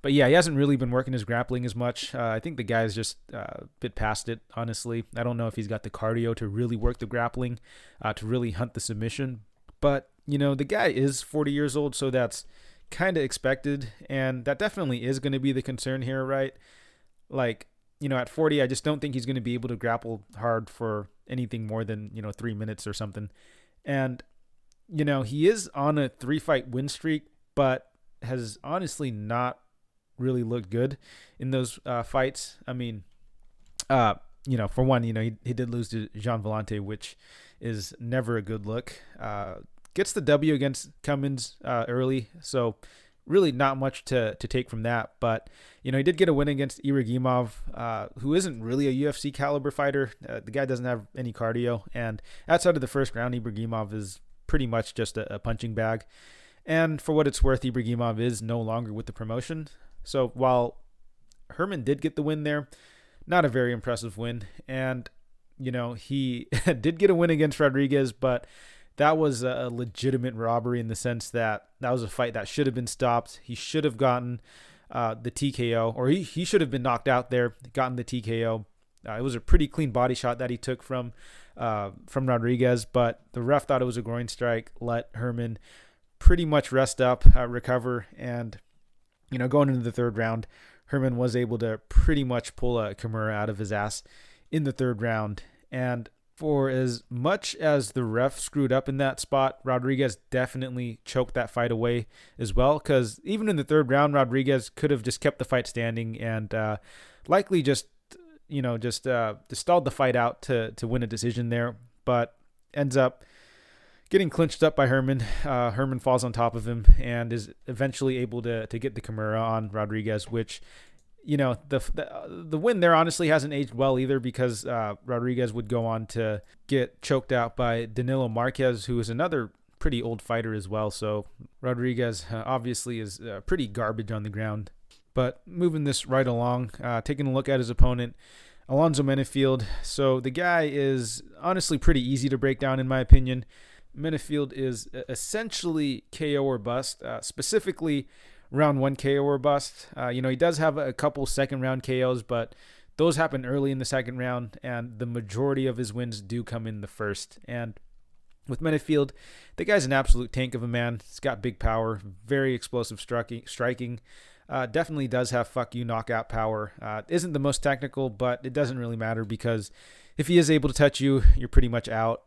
But yeah, he hasn't really been working his grappling as much. I think the guy's just a bit past it, honestly. I don't know if he's got the cardio to really work the grappling, to really hunt the submission. But, the guy is 40 years old, so that's kind of expected. And that definitely is going to be the concern here, right? At 40, I just don't think he's going to be able to grapple hard for anything more than, 3 minutes or something. And, he is on a 3-fight win streak, but has honestly not really looked good in those fights. I mean, for one, he did lose to Jean Vellante, which is never a good look. Gets the W against Cummins early, so really not much to take from that. But, he did get a win against Ibragimov, who isn't really a UFC caliber fighter. The guy doesn't have any cardio, and outside of the first round, Ibragimov is pretty much just a punching bag. And for what it's worth, Ibragimov is no longer with the promotion. So while Herman did get the win there, not a very impressive win. And, he did get a win against Rodriguez, but that was a legitimate robbery in the sense that that was a fight that should have been stopped. He should have gotten the TKO, or he should have been knocked out there, gotten the TKO. It was a pretty clean body shot that he took from Rodriguez, but the ref thought it was a groin strike, let Herman pretty much rest up, recover, and going into the third round, Herman was able to pretty much pull a Kimura out of his ass in the third round. And For as much as the ref screwed up in that spot, Rodriguez definitely choked that fight away as well, because even in the third round, Rodriguez could have just kept the fight standing and likely just stalled the fight out to win a decision there, but ends up getting clinched up by Herman. Herman falls on top of him and is eventually able to get the Kimura on Rodriguez, which, the win there honestly hasn't aged well either, because Rodriguez would go on to get choked out by Danilo Marquez, who is another pretty old fighter as well. So Rodriguez obviously is pretty garbage on the ground. But moving this right along, taking a look at his opponent, Alonzo Menifield. So the guy is honestly pretty easy to break down in my opinion. Menifield is essentially KO or bust, specifically round 1 KO or bust. He does have a couple second round KOs, but those happen early in the second round, and the majority of his wins do come in the first. And with Menifield, the guy's an absolute tank of a man. He's got big power, very explosive striking. Definitely does have fuck you knockout power. Isn't the most technical, but it doesn't really matter, because if he is able to touch you, you're pretty much out.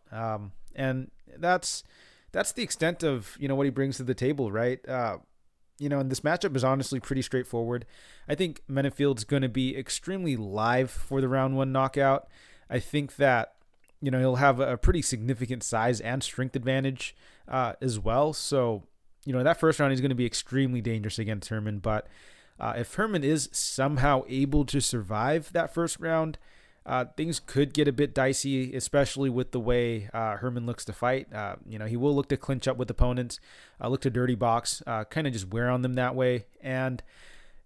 And that's the extent of what he brings to the table, right? And this matchup is honestly pretty straightforward. I think Menifield's going to be extremely live for the round 1 knockout. I think that, he'll have a pretty significant size and strength advantage as well. So, that first round he's going to be extremely dangerous against Herman. But if Herman is somehow able to survive that first round, things could get a bit dicey, especially with the way Herman looks to fight. He will look to clinch up with opponents, look to dirty box, kind of just wear on them that way. And,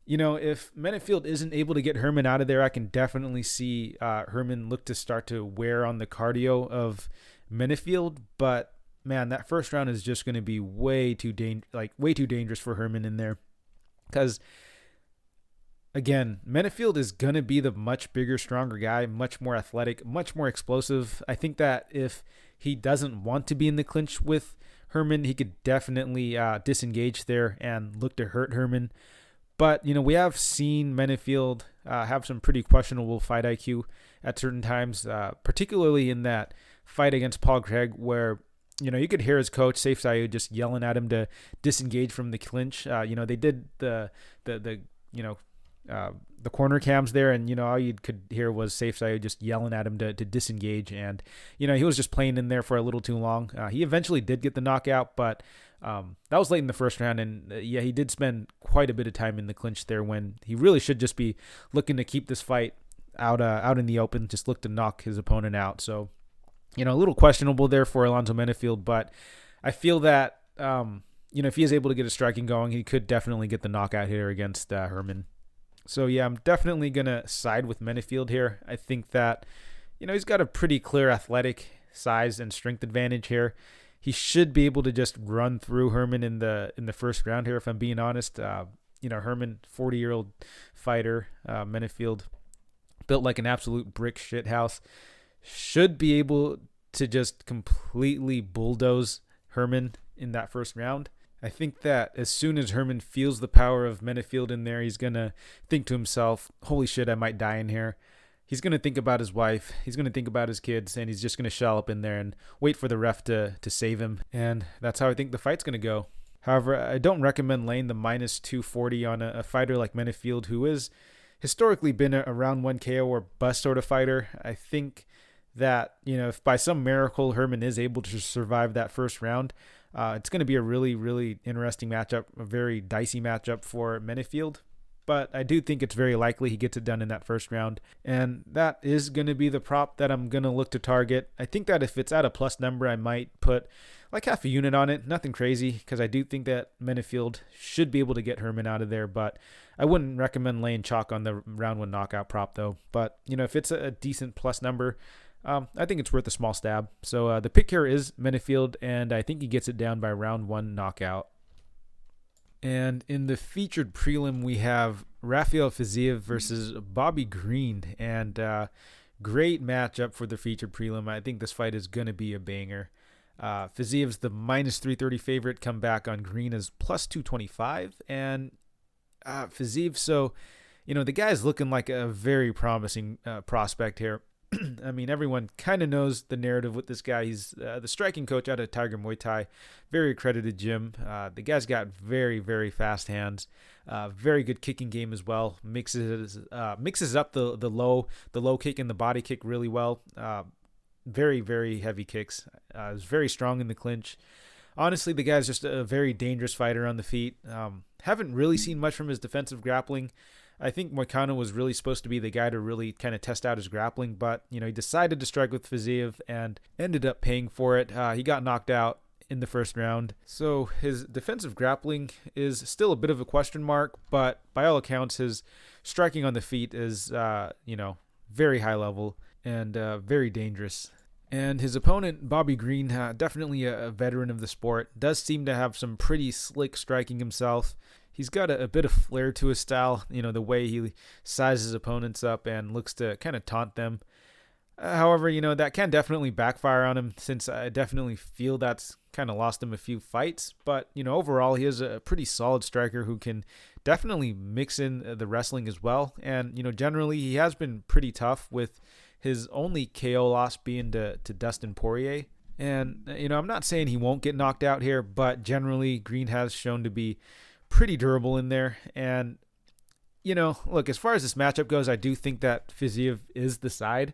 if Menifield isn't able to get Herman out of there, I can definitely see Herman look to start to wear on the cardio of Menifield. But, man, that first round is just going to be way too dangerous for Herman in there. Because, again, Menifield is going to be the much bigger, stronger guy, much more athletic, much more explosive. I think that if he doesn't want to be in the clinch with Herman, he could definitely disengage there and look to hurt Herman. But, we have seen Menifield have some pretty questionable fight IQ at certain times, particularly in that fight against Paul Craig, where, you could hear his coach, Saif Saud, just yelling at him to disengage from the clinch. They did the corner cams there, and all you could hear was Saif Saud just yelling at him to disengage, and he was just playing in there for a little too long. He eventually did get the knockout, but that was late in the first round, and he did spend quite a bit of time in the clinch there, when he really should just be looking to keep this fight out in the open, just look to knock his opponent out. So a little questionable there for Alonzo Menifield, but I feel that if he is able to get a striking going, he could definitely get the knockout here against Herman. So, yeah, I'm definitely going to side with Menifield here. I think that, he's got a pretty clear athletic size and strength advantage here. He should be able to just run through Herman in the first round here, if I'm being honest. Herman, 40-year-old fighter, Menifield, built like an absolute brick shit house, should be able to just completely bulldoze Herman in that first round. I think that as soon as Herman feels the power of Menifield in there, he's going to think to himself, holy shit, I might die in here. He's going to think about his wife. He's going to think about his kids, and he's just going to shell up in there and wait for the ref to save him. And that's how I think the fight's going to go. However, I don't recommend laying the minus 240 on a fighter like Menifield, who is historically been a round 1 KO or bust sort of fighter. I think that, if by some miracle Herman is able to survive that first round, it's going to be a really, really interesting matchup, a very dicey matchup for Menifield. But I do think it's very likely he gets it done in that first round. And that is going to be the prop that I'm going to look to target. I think that if it's at a plus number, I might put like half a unit on it. Nothing crazy, because I do think that Menifield should be able to get Herman out of there. But I wouldn't recommend laying chalk on the round 1 knockout prop, though. But, if it's a decent plus number, I think it's worth a small stab. So the pick here is Menifield, and I think he gets it down by round 1 knockout. And in the featured prelim, we have Rafael Fiziev versus Bobby Green. And great matchup for the featured prelim. I think this fight is going to be a banger. Fiziev's the minus 330 favorite, come back on Green as plus 225. And Fiziev, so, the guy's looking like a very promising prospect here. I mean, everyone kind of knows the narrative with this guy. He's the striking coach out of Tiger Muay Thai, very accredited gym. The guy's got very, very fast hands, very good kicking game as well. Mixes up the low kick and the body kick really well. Very, very heavy kicks. Is very strong in the clinch. Honestly, the guy's just a very dangerous fighter on the feet. Haven't really seen much from his defensive grappling. I think Moicano was really supposed to be the guy to really kind of test out his grappling, but, he decided to strike with Fiziev and ended up paying for it. He got knocked out in the first round. So his defensive grappling is still a bit of a question mark, but by all accounts, his striking on the feet is, very high level and very dangerous. And his opponent, Bobby Green, definitely a veteran of the sport, does seem to have some pretty slick striking himself. He's got a bit of flair to his style, the way he sizes opponents up and looks to kind of taunt them. However, that can definitely backfire on him, since I definitely feel that's kind of lost him a few fights. But, overall, he is a pretty solid striker who can definitely mix in the wrestling as well. And, generally he has been pretty tough, with his only KO loss being to Dustin Poirier. And, I'm not saying he won't get knocked out here, but generally Green has shown to be pretty durable in there. And, look, as far as this matchup goes, I do think that Fiziev is the side.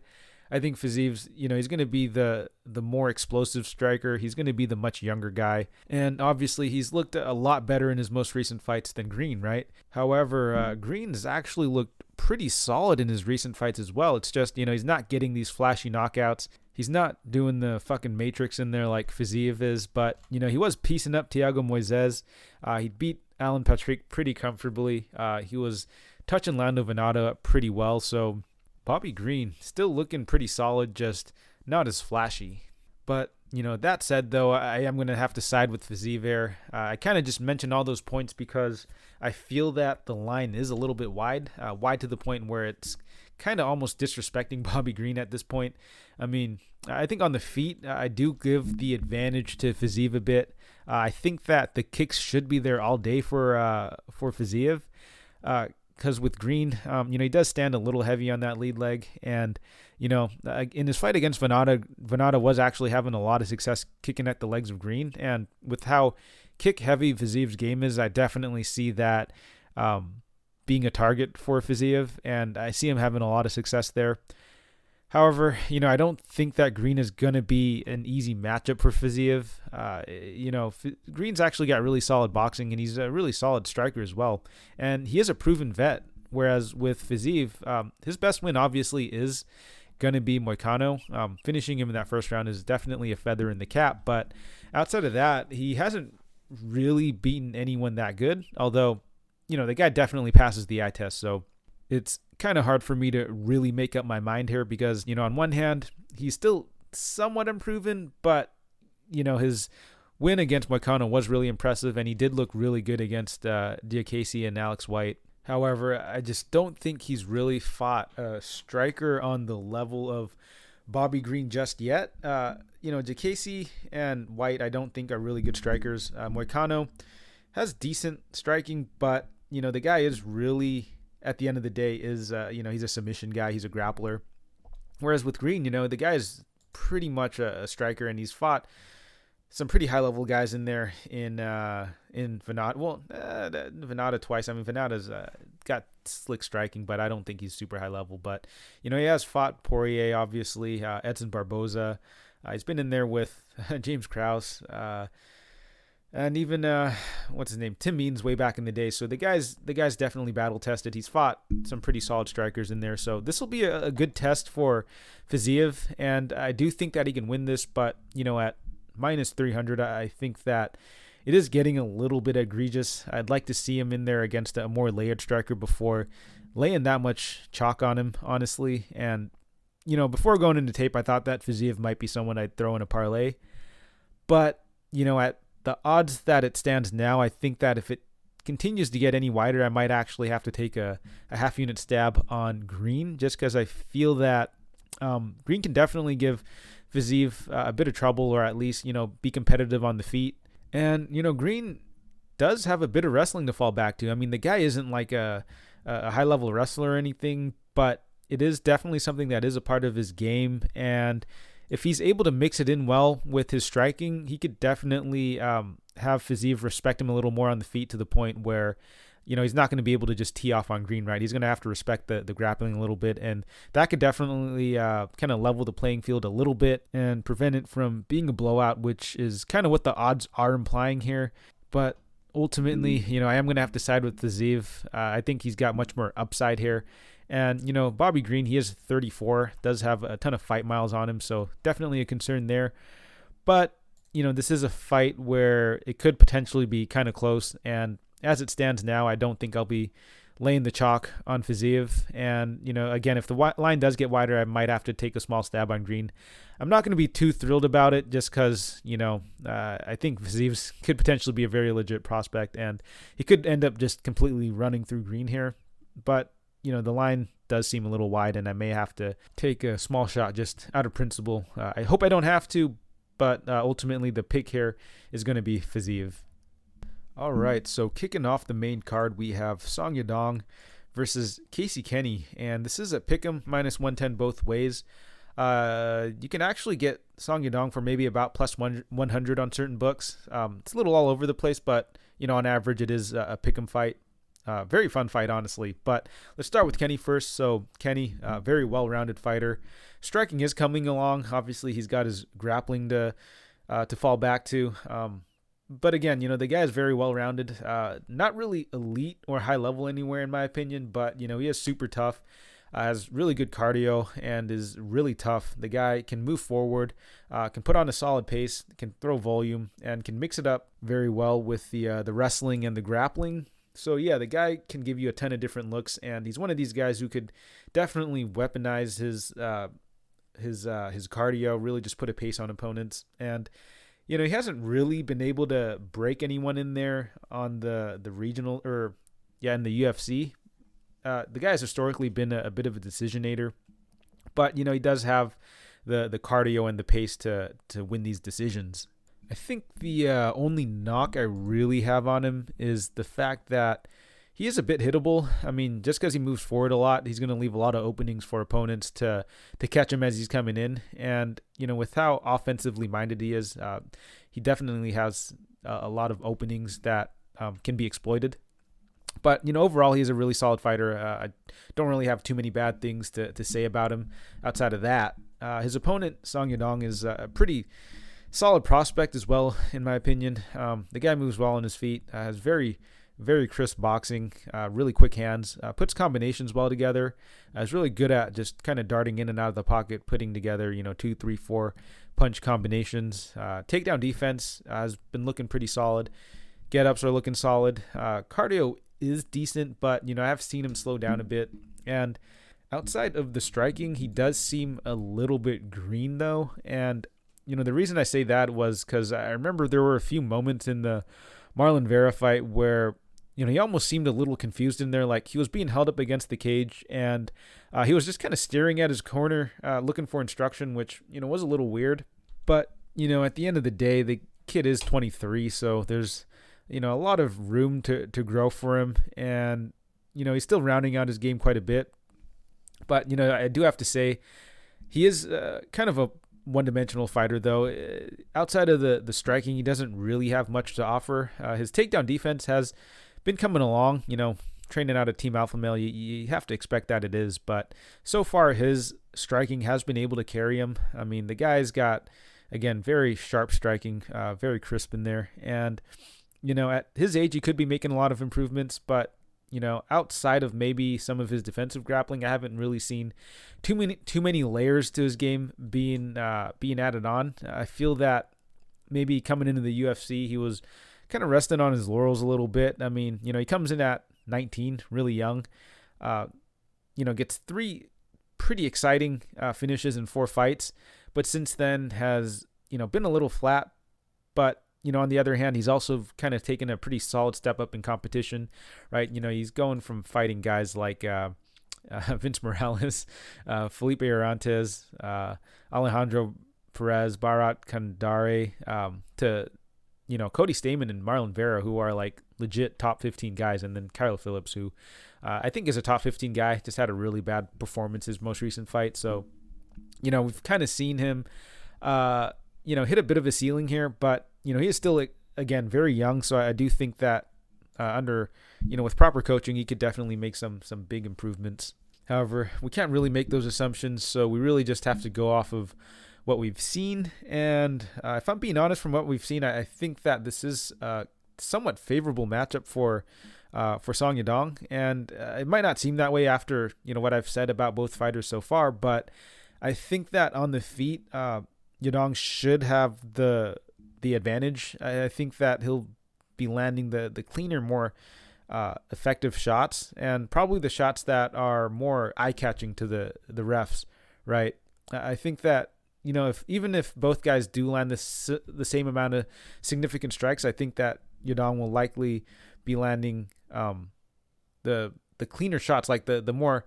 I think Fiziev's, he's going to be the more explosive striker. He's going to be the much younger guy. And obviously he's looked a lot better in his most recent fights than Green, right? However, Green's actually looked pretty solid in his recent fights as well. It's just, he's not getting these flashy knockouts. He's not doing the fucking Matrix in there like Fiziev is, but, he was piecing up Thiago Moises. He beat Alan Patrick pretty comfortably. He was touching Lando Venata up pretty well, so Bobby Green still looking pretty solid, just not as flashy. But, that said, though, I am going to have to side with Fiziev here. I kind of just mentioned all those points because I feel that the line is a little bit wide to the point where it's kind of almost disrespecting Bobby Green at this point. I mean, I think on the feet, I do give the advantage to Fiziev a bit. I think that the kicks should be there all day for Fiziev. Because with Green, he does stand a little heavy on that lead leg. And, in his fight against Venata was actually having a lot of success kicking at the legs of Green. And with how kick-heavy Fiziev's game is, I definitely see that being a target for Fiziev. And I see him having a lot of success there. However, I don't think that Green is going to be an easy matchup for Fiziev. Green's actually got really solid boxing, and he's a really solid striker as well. And he is a proven vet, whereas with Fiziev, his best win obviously is going to be Moicano. Finishing him in that first round is definitely a feather in the cap, but outside of that, he hasn't really beaten anyone that good, although, the guy definitely passes the eye test, so it's kind of hard for me to really make up my mind here because, on one hand, he's still somewhat unproven, but, his win against Moicano was really impressive, and he did look really good against Diakese and Alex White. However, I just don't think he's really fought a striker on the level of Bobby Green just yet. Diakese and White, I don't think are really good strikers. Moicano has decent striking, but, the guy is really, at the end of the day, is, he's a submission guy. He's a grappler. Whereas with Green, the guy is pretty much a striker, and he's fought some pretty high-level guys in there in Venata. Well, Venata twice. I mean, Venata's got slick striking, but I don't think he's super high-level. But, he has fought Poirier, obviously, Edson Barboza. He's been in there with James Krause, and even, what's his name? Tim Means way back in the day. So the guy's definitely battle tested. He's fought some pretty solid strikers in there. So this will be a good test for Fiziev. And I do think that he can win this. But, at minus 300, I think that it is getting a little bit egregious. I'd like to see him in there against a more layered striker before laying that much chalk on him, honestly. And, before going into tape, I thought that Fiziev might be someone I'd throw in a parlay. But, at the odds that it stands now, I think that if it continues to get any wider, I might actually have to take a half unit stab on Green, just because I feel that Green can definitely give Fiziev a bit of trouble, or at least, be competitive on the feet. And, Green does have a bit of wrestling to fall back to. I mean, the guy isn't like a high-level wrestler or anything, but, it is definitely something that is a part of his game. And if he's able to mix it in well with his striking, he could definitely have Fiziev respect him a little more on the feet, to the point where, he's not going to be able to just tee off on green, right? He's going to have to respect the grappling a little bit, and that could definitely kind of level the playing field a little bit and prevent it from being a blowout, which is kind of what the odds are implying here. But ultimately, I am going to have to side with Fiziev. I think he's got much more upside here. And, Bobby Green, he is 34, does have a ton of fight miles on him, so definitely a concern there. But, this is a fight where it could potentially be kind of close, and as it stands now, I don't think I'll be laying the chalk on Fiziev. And, again, if the line does get wider, I might have to take a small stab on green. I'm not going to be too thrilled about it, just because, I think Fiziev could potentially be a very legit prospect, and he could end up just completely running through green here. But, the line does seem a little wide, and I may have to take a small shot just out of principle. I hope I don't have to, but ultimately the pick here is going to be Fiziev. All right, so kicking off the main card, we have Song Yadong versus Kenney, and this is a pick'em -110 both ways. You can actually get Song Yadong for maybe about +100 on certain books. It's a little all over the place, but on average it is a pick'em fight. Very fun fight, honestly. But let's start with Kenney first. So Kenney, very well-rounded fighter. Striking is coming along. Obviously, he's got his grappling to fall back to. But again, the guy is very well-rounded. Not really elite or high level anywhere, in my opinion. But he is super tough. Has really good cardio and is really tough. The guy can move forward, can put on a solid pace, can throw volume, and can mix it up very well with the wrestling and the grappling. So yeah, the guy can give you a ton of different looks, and he's one of these guys who could definitely weaponize his cardio, really just put a pace on opponents. And he hasn't really been able to break anyone in there on the regional in the UFC. The guy has historically been a bit of a decisionator, but he does have the cardio and the pace to win these decisions. I think the only knock I really have on him is the fact that he is a bit hittable. I mean, just because he moves forward a lot, he's going to leave a lot of openings for opponents to catch him as he's coming in. And, with how offensively minded he is, he definitely has a lot of openings that can be exploited. But, overall, he's a really solid fighter. I don't really have too many bad things to say about him outside of that. His opponent, Song Yadong, is a pretty solid prospect as well, in my opinion. The guy moves well on his feet, has very, very crisp boxing, really quick hands, puts combinations well together, is really good at just kind of darting in and out of the pocket, putting together, 2, 3, 4 punch combinations. Takedown defense has been looking pretty solid. Get-ups are looking solid. Cardio is decent, but, I have seen him slow down a bit. And outside of the striking, he does seem a little bit green, though. And the reason I say that was because I remember there were a few moments in the Marlon Vera fight where, he almost seemed a little confused in there. Like, he was being held up against the cage, and he was just kind of staring at his corner, looking for instruction, which, was a little weird. But, at the end of the day, the kid is 23, so there's, a lot of room to grow for him. And, he's still rounding out his game quite a bit. But, I do have to say, he is kind of a one-dimensional fighter, though. Outside of the striking, he doesn't really have much to offer. His takedown defense has been coming along. Training out of Team Alpha Male, you have to expect that it is. But so far, his striking has been able to carry him. I mean, the guy's got, again, very sharp striking, very crisp in there. And, at his age, he could be making a lot of improvements, but outside of maybe some of his defensive grappling, I haven't really seen too many layers to his game being added on. I feel that maybe coming into the UFC, he was kind of resting on his laurels a little bit. I mean, he comes in at 19, really young. Gets 3 pretty exciting finishes in 4 fights, but since then has been a little flat. But on the other hand, he's also kind of taken a pretty solid step up in competition, right? He's going from fighting guys like Vince Morales, Felipe Arantes, Alejandro Perez, Bharat Kandare, to Cody Stamen and Marlon Vera, who are like legit top 15 guys. And then Kyle Phillips, who I think is a top 15 guy, just had a really bad performance his most recent fight. So, we've kind of seen him, hit a bit of a ceiling here, but, he is still, again, very young. So I do think that under, with proper coaching, he could definitely make some big improvements. However, we can't really make those assumptions, so we really just have to go off of what we've seen. And if I'm being honest, from what we've seen, I think that this is a somewhat favorable matchup for Song Yadong. And it might not seem that way after what I've said about both fighters so far, but I think that on the feet, Yadong should have the advantage. I think that he'll be landing the cleaner, more effective shots, and probably the shots that are more eye-catching to the refs, right? I think that, if both guys do land the same amount of significant strikes, I think that Yadong will likely be landing the cleaner shots, like the more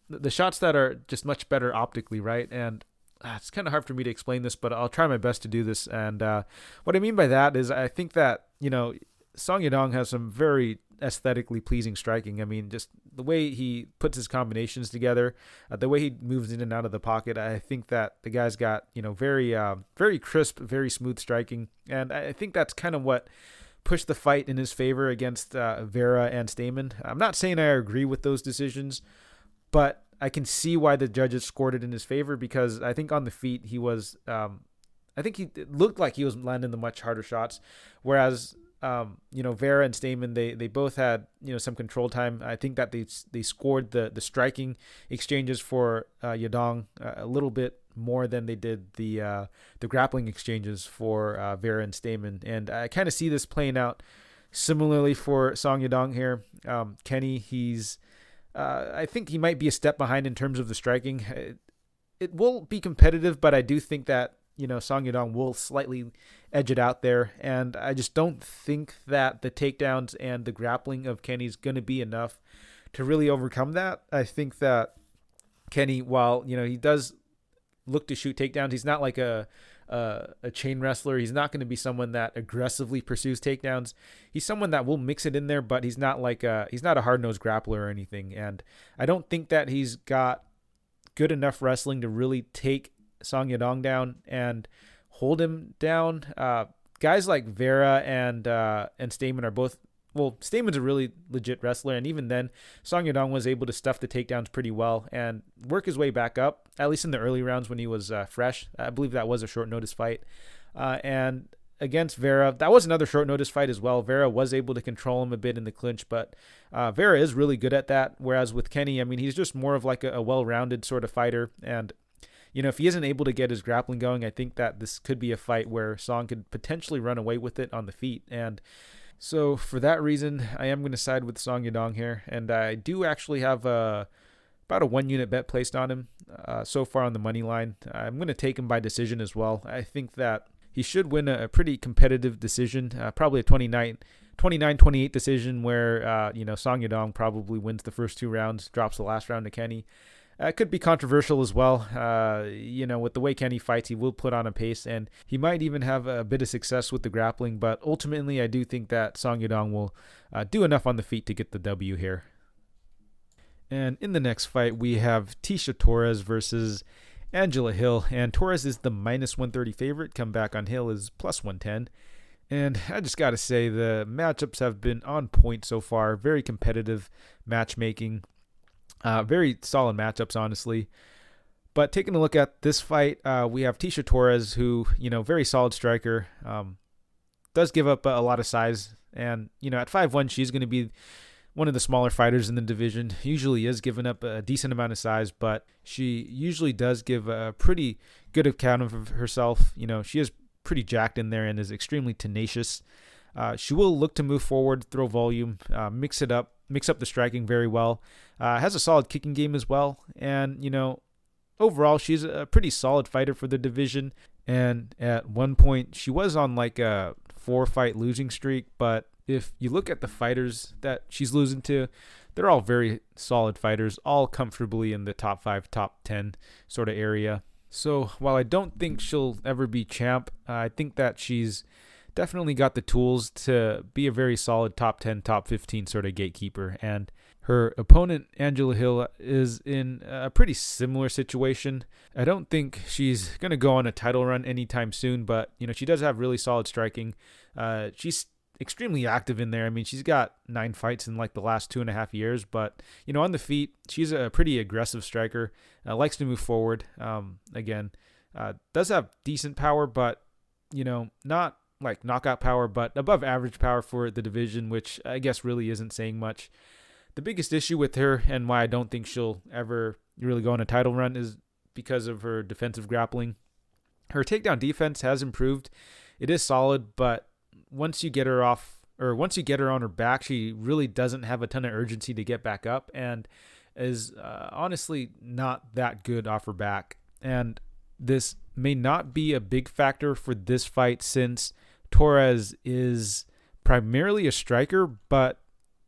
the shots that are just much better optically, right? And it's kind of hard for me to explain this, but I'll try my best to do this. And what I mean by that is I think that, Song Yadong has some very aesthetically pleasing striking. I mean, just the way he puts his combinations together, the way he moves in and out of the pocket. I think that the guy's got, very, very crisp, very smooth striking. And I think that's kind of what pushed the fight in his favor against Vera and Stamen. I'm not saying I agree with those decisions, but I can see why the judges scored it in his favor, because I think on the feet he was, it looked like he was landing the much harder shots, whereas Vera and Stamen, they both had some control time. I think that they scored the striking exchanges for Yadong a little bit more than they did the grappling exchanges for Vera and Stamen, and I kind of see this playing out similarly for Song Yadong here. Kenney, he's I think he might be a step behind in terms of the striking. It will be competitive, but I do think that Song Yadong will slightly edge it out there. And I just don't think that the takedowns and the grappling of Kenney is going to be enough to really overcome that. I think that Kenney, while, he does look to shoot takedowns, he's not like a chain wrestler. He's not going to be someone that aggressively pursues takedowns. He's someone that will mix it in there, but he's not he's not a hard-nosed grappler or anything. And I don't think that he's got good enough wrestling to really take Song Yadong down and hold him down. Guys like Vera and Stamen are both, well, Stamen's a really legit wrestler, and even then, Song Yadong was able to stuff the takedowns pretty well and work his way back up, at least in the early rounds when he was fresh. I believe that was a short notice fight. And against Vera, that was another short notice fight as well. Vera was able to control him a bit in the clinch, but Vera is really good at that. Whereas with Kenney, I mean, he's just more of like a well-rounded sort of fighter. And if he isn't able to get his grappling going, I think that this could be a fight where Song could potentially run away with it on the feet. And so for that reason, I am going to side with Song Yadong here. And I do actually have about a 1-unit bet placed on him so far on the money line. I'm going to take him by decision as well. I think that he should win a pretty competitive decision, probably a 29-28 decision where, Song Yadong probably wins the first 2 rounds, drops the last round to Kenney. It could be controversial as well. With the way Kenney fights, he will put on a pace, and he might even have a bit of success with the grappling. But ultimately, I do think that Song Yadong will do enough on the feet to get the W here. And in the next fight, we have Tecia Torres versus Angela Hill. And Torres is the -130 favorite. Comeback on Hill is +110. And I just got to say, the matchups have been on point so far. Very competitive matchmaking. Very solid matchups, honestly. But taking a look at this fight, we have Tecia Torres, who, very solid striker, does give up a lot of size. And, at 5'1", she's going to be one of the smaller fighters in the division. Usually is giving up a decent amount of size, but she usually does give a pretty good account of herself. She is pretty jacked in there and is extremely tenacious. She will look to move forward, throw volume, mix up the striking very well. Has a solid kicking game as well. And, overall, she's a pretty solid fighter for the division. And at one point, she was on like a 4-fight losing streak. But if you look at the fighters that she's losing to, they're all very solid fighters, all comfortably in the top 5, top 10 sort of area. So while I don't think she'll ever be champ, I think that she's definitely got the tools to be a very solid top 10, top 15 sort of gatekeeper. And her opponent, Angela Hill, is in a pretty similar situation. I don't think she's going to go on a title run anytime soon, but, she does have really solid striking. She's extremely active in there. I mean, she's got 9 fights in like the last 2.5 years, but, on the feet, she's a pretty aggressive striker, likes to move forward. Does have decent power, but, not like knockout power, but above average power for the division, which I guess really isn't saying much. The biggest issue with her and why I don't think she'll ever really go on a title run is because of her defensive grappling. Her takedown defense has improved. It is solid, but once you get her on her back, she really doesn't have a ton of urgency to get back up and is honestly not that good off her back. And this may not be a big factor for this fight since Torres is primarily a striker, but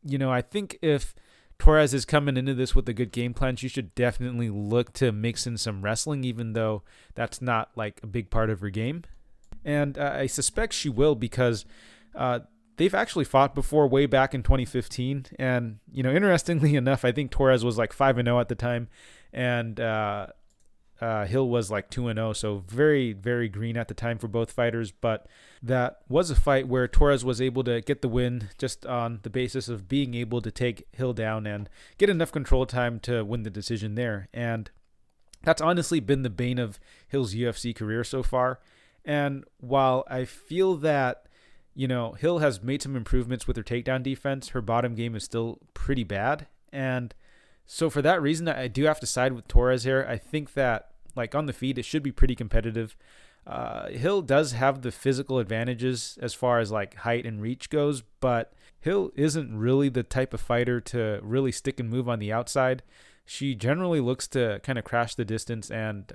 I think if Torres is coming into this with a good game plan, she should definitely look to mix in some wrestling, even though that's not like a big part of her game. And I suspect she will because they've actually fought before way back in 2015. And, interestingly enough, I think Torres was like 5-0 at the time. And Hill was like 2-0, so very, very green at the time for both fighters. But that was a fight where Torres was able to get the win just on the basis of being able to take Hill down and get enough control time to win the decision there. And that's honestly been the bane of Hill's UFC career so far. And while I feel that, Hill has made some improvements with her takedown defense, her bottom game is still pretty bad. And so for that reason, I do have to side with Torres here. I think that, like, on the feet, it should be pretty competitive. Hill does have the physical advantages as far as, like, height and reach goes, but Hill isn't really the type of fighter to really stick and move on the outside. She generally looks to kind of crash the distance and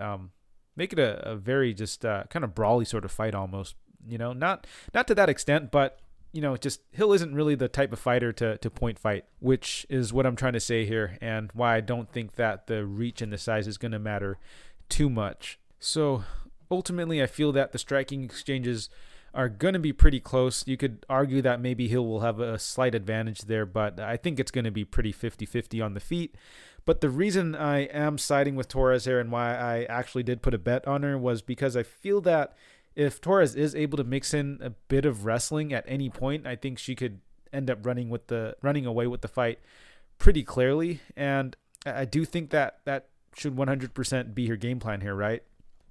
make it a very just kind of brawly sort of fight almost. Not to that extent, but just Hill isn't really the type of fighter to point fight, which is what I'm trying to say here and why I don't think that the reach and the size is going to matter too much. So ultimately, I feel that the striking exchanges are going to be pretty close. You could argue that maybe Hill will have a slight advantage there, but I think it's going to be pretty 50-50 on the feet. But the reason I am siding with Torres here and why I actually did put a bet on her was because I feel that if Torres is able to mix in a bit of wrestling at any point, I think she could end up running away with the fight pretty clearly. And I do think that should 100% be her game plan here, right?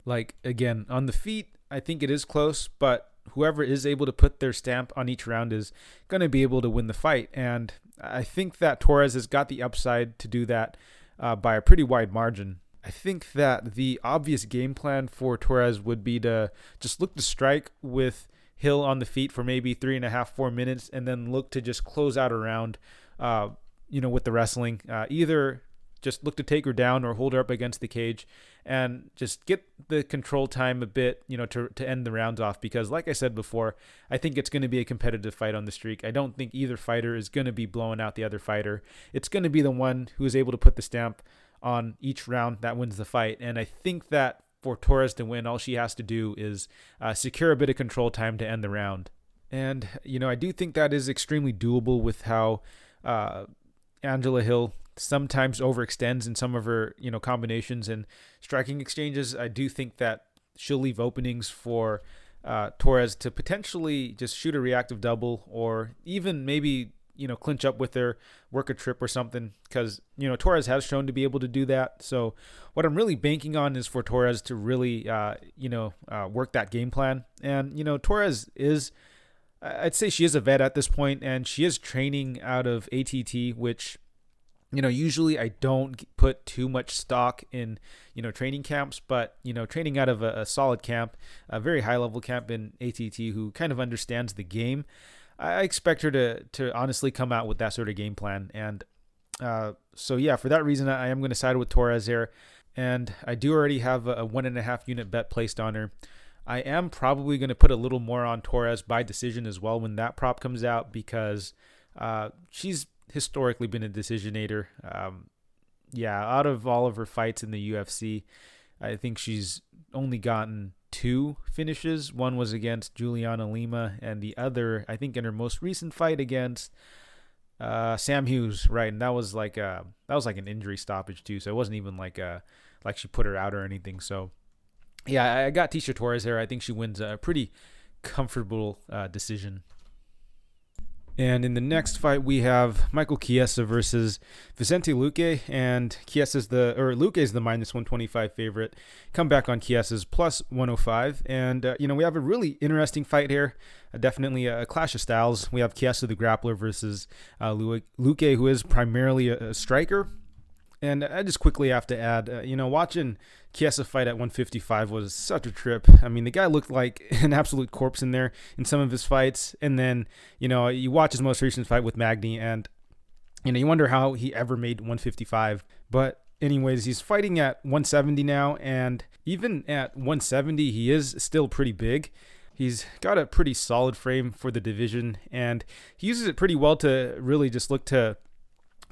Like, again, on the feet, I think it is close, but whoever is able to put their stamp on each round is going to be able to win the fight. And I think that Torres has got the upside to do that by a pretty wide margin. I think that the obvious game plan for Torres would be to just look to strike with Hill on the feet for maybe 3.5-4 minutes and then look to just close out a round, with the wrestling. Either just look to take her down or hold her up against the cage and just get the control time a bit, to end the rounds off. Because like I said before, I think it's going to be a competitive fight on the streak. I don't think either fighter is going to be blowing out the other fighter. It's going to be the one who is able to put the stamp on each round that wins the fight. And I think that for Torres to win, all she has to do is secure a bit of control time to end the round. And, I do think that is extremely doable with how Angela Hill sometimes overextends in some of her, combinations and striking exchanges. I do think that she'll leave openings for Torres to potentially just shoot a reactive double or even maybe clinch up with her, work a trip or something, because, Torres has shown to be able to do that. So what I'm really banking on is for Torres to really, work that game plan. And, Torres is, I'd say she is a vet at this point, and she is training out of ATT, which, usually I don't put too much stock in, training camps, but, training out of a solid camp, a very high level camp in ATT who kind of understands the game. I expect her to honestly come out with that sort of game plan. And so, yeah, for that reason, I am going to side with Torres here. And I do already have a 1.5 unit bet placed on her. I am probably going to put a little more on Torres by decision as well when that prop comes out because she's historically been a decisionator. Out of all of her fights in the UFC, I think she's only gotten two finishes. One was against Juliana Lima, and the other, I think, in her most recent fight against Sam Hughes, right? And that was like an injury stoppage too, so it wasn't even like she put her out or anything. So yeah, I got Tecia Torres here. I think she wins a pretty comfortable decision. And in the next fight, we have Michael Chiesa versus Vicente Luque, and Luque is the minus 125 favorite. Come back on Chiesa's plus 105, and we have a really interesting fight here. Definitely a clash of styles. We have Chiesa the grappler versus Luque, who is primarily a striker. And I just quickly have to add, watching Chiesa fight at 155 was such a trip. I mean, the guy looked like an absolute corpse in there in some of his fights. And then, you watch his most recent fight with Magny, and, you wonder how he ever made 155. But anyways, he's fighting at 170 now. And even at 170, he is still pretty big. He's got a pretty solid frame for the division, and he uses it pretty well to really just look to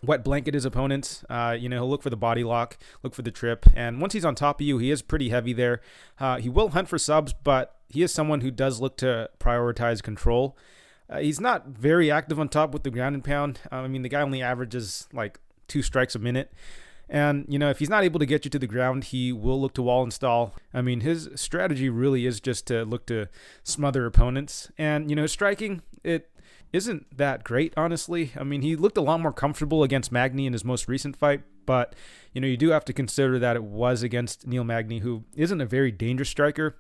wet blanket his opponents. He'll look for the body lock, look for the trip, and once he's on top of you, he is pretty heavy there. He will hunt for subs, but he is someone who does look to prioritize control. He's not very active on top with the ground and pound. The guy only averages like 2 strikes a minute. And, if he's not able to get you to the ground, he will look to wall install. His strategy really is just to look to smother opponents. And, his striking, it isn't that great, honestly. He looked a lot more comfortable against Magny in his most recent fight, but, you do have to consider that it was against Neil Magny, who isn't a very dangerous striker.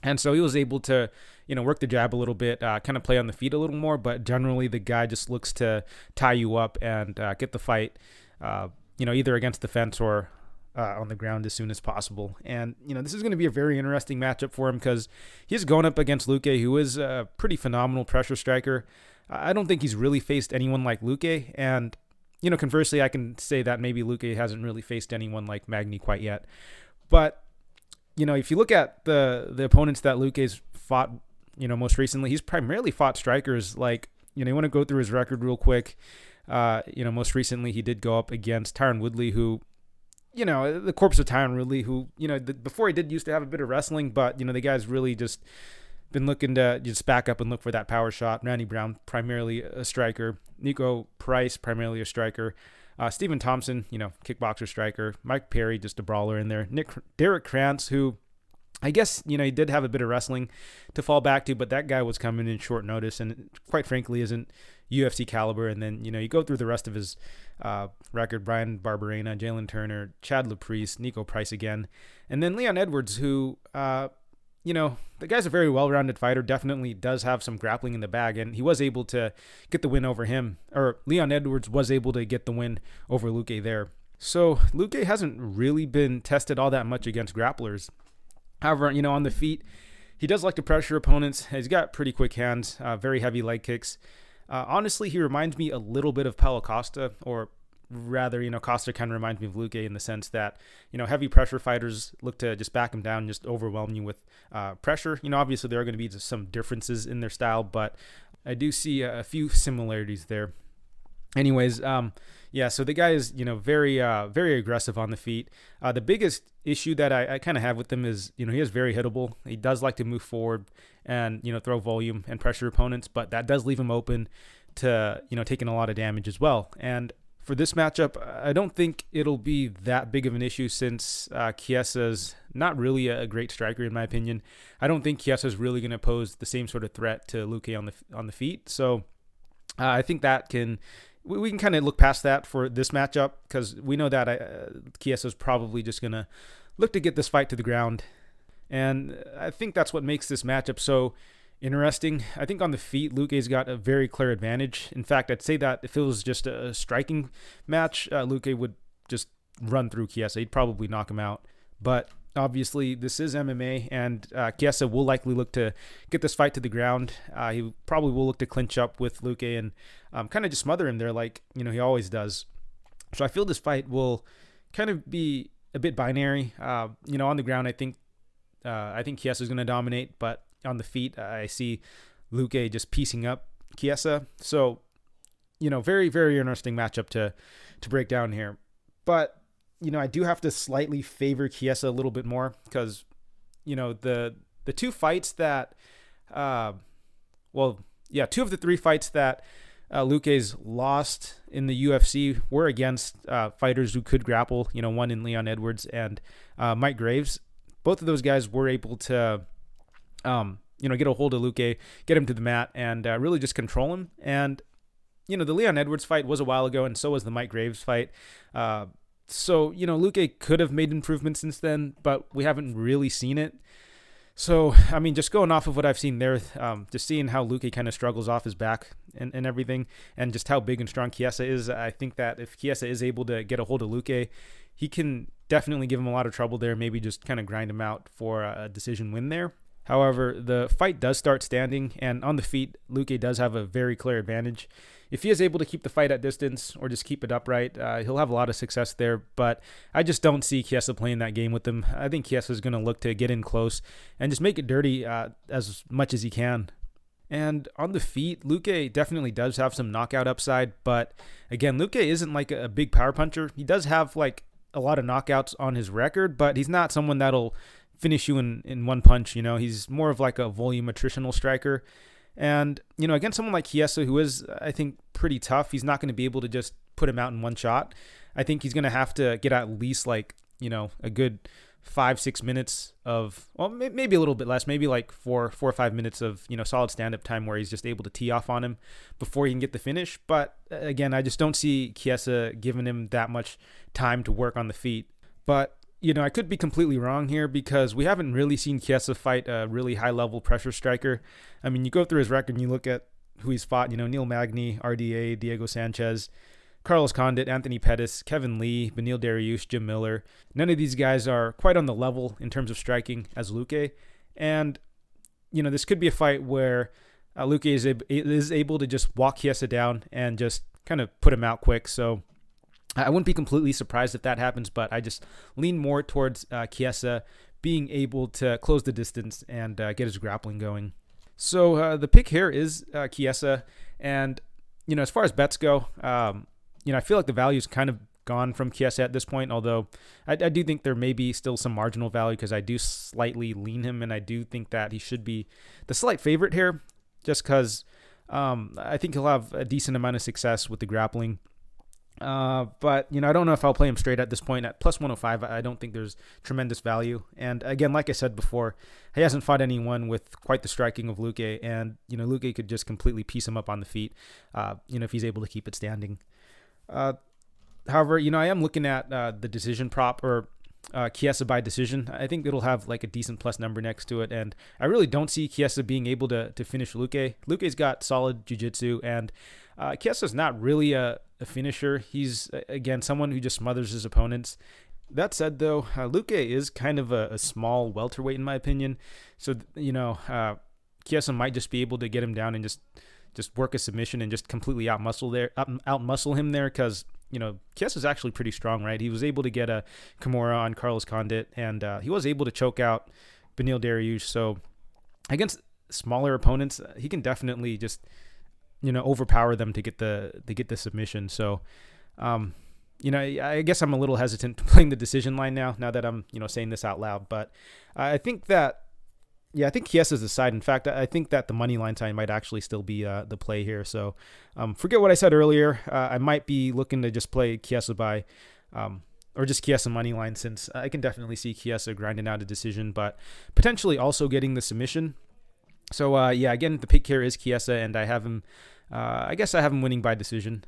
And so he was able to, work the jab a little bit, kind of play on the feet a little more, but generally the guy just looks to tie you up and get the fight, either against the fence or on the ground as soon as possible. And, this is going to be a very interesting matchup for him because he's going up against Luque, who is a pretty phenomenal pressure striker. I don't think he's really faced anyone like Luque. And, conversely, I can say that maybe Luque hasn't really faced anyone like Magny quite yet. But, if you look at the opponents that Luque's fought, most recently, he's primarily fought strikers. Like, you want to go through his record real quick. Most recently he did go up against Tyron Woodley, who, the corpse of Tyron Woodley, who, before he did used to have a bit of wrestling, but, the guy's really just been looking to just back up and look for that power shot. Randy Brown, primarily a striker. Nico Price, primarily a striker. Stephen Thompson, kickboxer striker. Mike Perry, just a brawler in there. Derrick Krantz, who I guess, he did have a bit of wrestling to fall back to, but that guy was coming in short notice and quite frankly isn't UFC caliber. And then, you go through the rest of his record: Brian Barberena, Jalen Turner, Chad LaPriest, Nico Price again. And then Leon Edwards, who, the guy's a very well-rounded fighter, definitely does have some grappling in the bag, and he was able to get the win over him, or Leon Edwards was able to get the win over Luque there. So Luque hasn't really been tested all that much against grapplers. However, on the feet, he does like to pressure opponents. He's got pretty quick hands, very heavy leg kicks. Honestly, he reminds me a little bit of Paulo Costa, or rather, Costa kind of reminds me of Luque in the sense that, heavy pressure fighters look to just back him down, just overwhelm you with pressure. Obviously there are going to be just some differences in their style, but I do see a few similarities there. Anyways, so the guy is, very, very aggressive on the feet. The biggest issue that I kind of have with him is, he is very hittable. He does like to move forward and, throw volume and pressure opponents, but that does leave him open to, taking a lot of damage as well. And for this matchup, I don't think it'll be that big of an issue since Chiesa's not really a great striker, in my opinion. I don't think Chiesa's really going to pose the same sort of threat to Luque on the feet. So I think that we can kind of look past that for this matchup, because we know that Chiesa's probably just going to look to get this fight to the ground. And I think that's what makes this matchup so interesting. I think on the feet, Luque's got a very clear advantage. In fact, I'd say that if it was just a striking match, Luque would just run through Chiesa. He'd probably knock him out. But obviously, this is MMA, and Chiesa will likely look to get this fight to the ground. He probably will look to clinch up with Luque and kind of just smother him there like, he always does. So I feel this fight will kind of be a bit binary. On the ground, I think Chiesa is going to dominate, but on the feet, I see Luque just piecing up Chiesa. So, very, very interesting matchup to break down here. But, I do have to slightly favor Chiesa a little bit more because, the the two fights that, two of the three fights that Luque's lost in the UFC were against fighters who could grapple, one in Leon Edwards and Mike Graves. Both of those guys were able to, get a hold of Luque, get him to the mat, and really just control him. And, the Leon Edwards fight was a while ago, and so was the Mike Graves fight. So, Luque could have made improvements since then, but we haven't really seen it. So, I mean, just going off of what I've seen there, just seeing how Luque kind of struggles off his back and everything, and just how big and strong Chiesa is, I think that if Chiesa is able to get a hold of Luque, he can definitely give him a lot of trouble there, maybe just kind of grind him out for a decision win there. However, the fight does start standing, and on the feet, Luque does have a very clear advantage. If he is able to keep the fight at distance or just keep it upright, he'll have a lot of success there. But I just don't see Chiesa playing that game with him. I think Chiesa is going to look to get in close and just make it dirty as much as he can. And on the feet, Luque definitely does have some knockout upside. But again, Luque isn't like a big power puncher. He does have like a lot of knockouts on his record, but he's not someone that'll finish you in one punch. He's more of like a volume attritional striker. And, against someone like Chiesa, who is, I think, pretty tough, he's not going to be able to just put him out in one shot. I think he's going to have to get at least like, a good 5-6 minutes of, well, maybe a little bit less, maybe like 4 or 5 minutes of, solid stand-up time where he's just able to tee off on him before he can get the finish. But again, I just don't see Chiesa giving him that much time to work on the feet. But I could be completely wrong here because we haven't really seen Chiesa fight a really high-level pressure striker. I mean, you go through his record and you look at who he's fought, Neil Magny, RDA, Diego Sanchez, Carlos Condit, Anthony Pettis, Kevin Lee, Beneil Dariush, Jim Miller. None of these guys are quite on the level in terms of striking as Luque. And, this could be a fight where Luque is able to just walk Chiesa down and just kind of put him out quick. So I wouldn't be completely surprised if that happens, but I just lean more towards Chiesa being able to close the distance and get his grappling going. So the pick here is Chiesa, and as far as bets go, I feel like the value's kind of gone from Chiesa at this point. Although I do think there may be still some marginal value because I do slightly lean him, and I do think that he should be the slight favorite here, just because I think he'll have a decent amount of success with the grappling. But I don't know if I'll play him straight at this point at plus 105. I don't think there's tremendous value. And again, like I said before, he hasn't fought anyone with quite the striking of Luque, and Luque could just completely piece him up on the feet. If he's able to keep it standing. However, I am looking at the decision prop or Chiesa by decision. I think it'll have like a decent plus number next to it, and I really don't see Chiesa being able to finish Luque. Luque's got solid jiu-jitsu, and Chiesa's not really a finisher. He's, again, someone who just smothers his opponents. That said, though, Luque is kind of a small welterweight in my opinion. So, Chiesa might just be able to get him down and just work a submission and just completely outmuscle him there because, Chiesa's actually pretty strong, right? He was able to get a Kimura on Carlos Condit, and he was able to choke out Beneil Dariush. So against smaller opponents, he can definitely just overpower them to get the submission. So, I guess I'm a little hesitant playing the decision line now that I'm, saying this out loud. But I think that, I think Chiesa's the side. In fact, I think that the money line side might actually still be the play here. So, forget what I said earlier. I might be looking to just play Chiesa by, or just Chiesa money line, since I can definitely see Chiesa grinding out a decision, but potentially also getting the submission. So, again, the pick here is Chiesa, and I have him. I guess I have him winning by decision.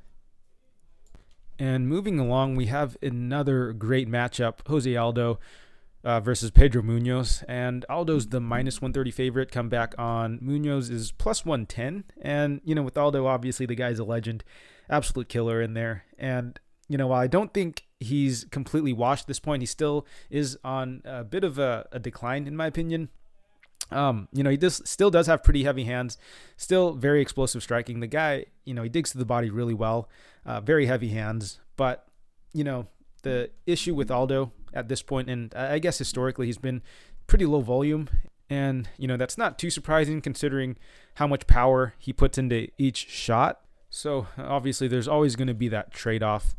And moving along, we have another great matchup: Jose Aldo versus Pedro Munoz. And Aldo's the minus 130 favorite. Come back on Munoz is plus 110. And with Aldo, obviously the guy's a legend, absolute killer in there. And while I don't think he's completely washed at this point, he still is on a bit of a decline in my opinion. He still does have pretty heavy hands, still very explosive striking. The guy, he digs to the body really well, very heavy hands. But, the issue with Aldo at this point, and I guess historically, he's been pretty low volume. And, that's not too surprising considering how much power he puts into each shot. So obviously there's always going to be that trade-off.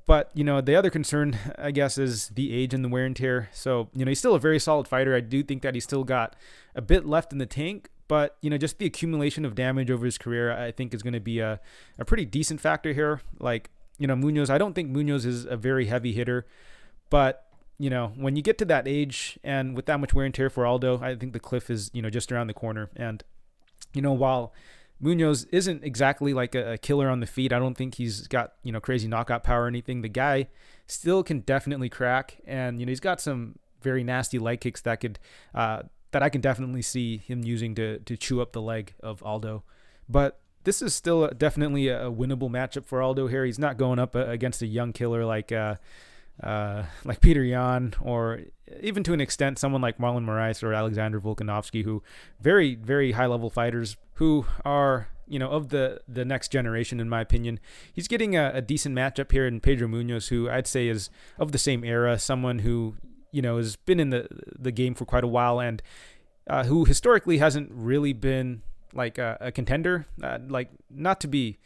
But, the other concern, I guess, is the age and the wear and tear. So, he's still a very solid fighter. I do think that he's still got a bit left in the tank. But, just the accumulation of damage over his career, I think is going to be a pretty decent factor here. Like, Munoz, I don't think Munoz is a very heavy hitter. But, when you get to that age and with that much wear and tear for Aldo, I think the cliff is, just around the corner. And, while Munoz isn't exactly like a killer on the feet, I don't think he's got, crazy knockout power or anything. The guy still can definitely crack. And, he's got some very nasty leg kicks that could, that I can definitely see him using to chew up the leg of Aldo. But this is still definitely a winnable matchup for Aldo here. He's not going up against a young killer like Peter Yan, or even to an extent someone like Marlon Moraes or Alexander Volkanovski, who very, very high level fighters who are, of the next generation, in my opinion. He's getting a decent matchup here in Pedro Munhoz, who I'd say is of the same era, someone who, has been in the game for quite a while, and who historically hasn't really been like a contender. Like, not to be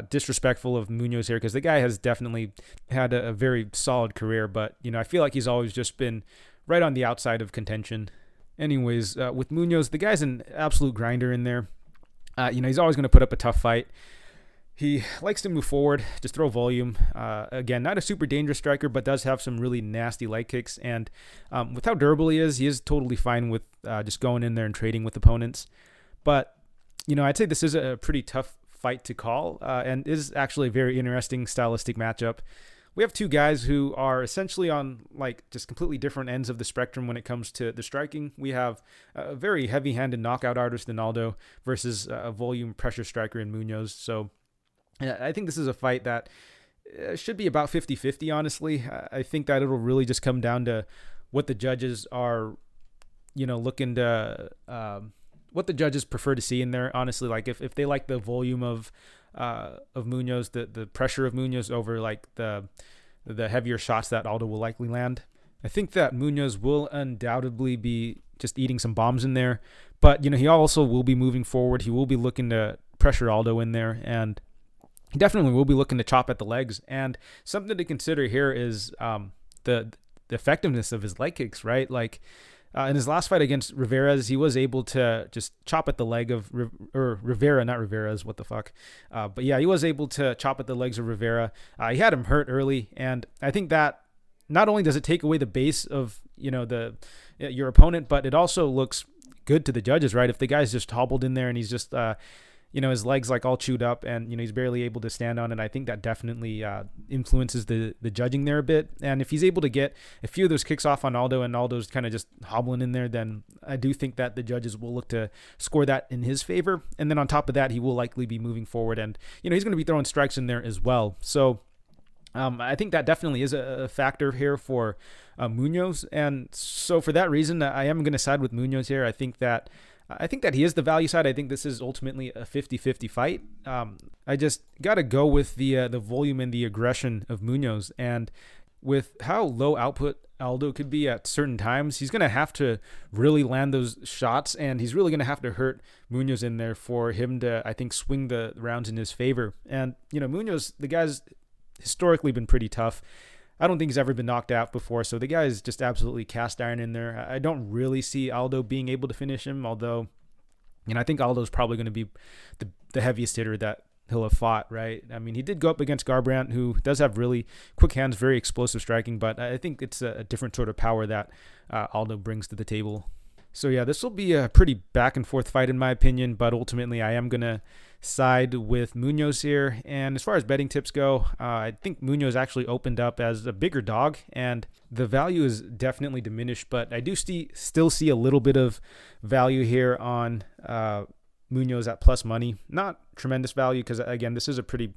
disrespectful of Munoz here, because the guy has definitely had a very solid career, but I feel like he's always just been right on the outside of contention. Anyways, with Munoz, the guy's an absolute grinder in there. He's always going to put up a tough fight. He likes to move forward, just throw volume. Again, not a super dangerous striker, but does have some really nasty leg kicks. And with how durable he is totally fine with just going in there and trading with opponents. But, I'd say this is a pretty tough fight to call, and is actually a very interesting stylistic matchup. We have two guys who are essentially on like just completely different ends of the spectrum when it comes to the striking. We have a very heavy-handed knockout artist in Aldo versus a volume pressure striker in Munoz. So I think this is a fight that should be about 50-50, honestly. I think that it'll really just come down to what the judges are, looking to what the judges prefer to see in there, honestly. Like if they like the volume of Munoz, the pressure of Munoz over like the heavier shots that Aldo will likely land. I think that Munoz will undoubtedly be just eating some bombs in there, but he also will be moving forward. He will be looking to pressure Aldo in there, and he definitely will be looking to chop at the legs. And something to consider here is the effectiveness of his leg kicks, right? Like in his last fight against Rivera's, he was able to just chop at the leg of Rivera, not Rivera's, what the fuck. But yeah, he was able to chop at the legs of Rivera. He had him hurt early, and I think that not only does it take away the base of your opponent, but it also looks good to the judges, right? If the guy's just hobbled in there and he's just his legs like all chewed up and he's barely able to stand on it, I think that definitely influences the judging there a bit. And if he's able to get a few of those kicks off on Aldo and Aldo's kind of just hobbling in there, then I do think that the judges will look to score that in his favor. And then on top of that, he will likely be moving forward, and he's going to be throwing strikes in there as well. So I think that definitely is a factor here for Munoz. And so for that reason, I am going to side with Munoz here. I think that he is the value side. I think this is ultimately a 50-50 fight. I just got to go with the volume and the aggression of Munoz. And with how low output Aldo could be at certain times, he's going to have to really land those shots, and he's really going to have to hurt Munoz in there for him to, I think, swing the rounds in his favor. And, Munoz, the guy's historically been pretty tough. I don't think he's ever been knocked out before, so the guy is just absolutely cast iron in there. I don't really see Aldo being able to finish him, although, I think Aldo's probably going to be the heaviest hitter that he'll have fought, right? I mean, he did go up against Garbrandt, who does have really quick hands, very explosive striking, but I think it's a different sort of power that Aldo brings to the table. So yeah, this will be a pretty back and forth fight in my opinion, but ultimately I am going to side with Munoz here. And as far as betting tips go, I think Munoz actually opened up as a bigger dog, and the value is definitely diminished, but I do still see a little bit of value here on Munoz at plus money. Not tremendous value because, again, this is a pretty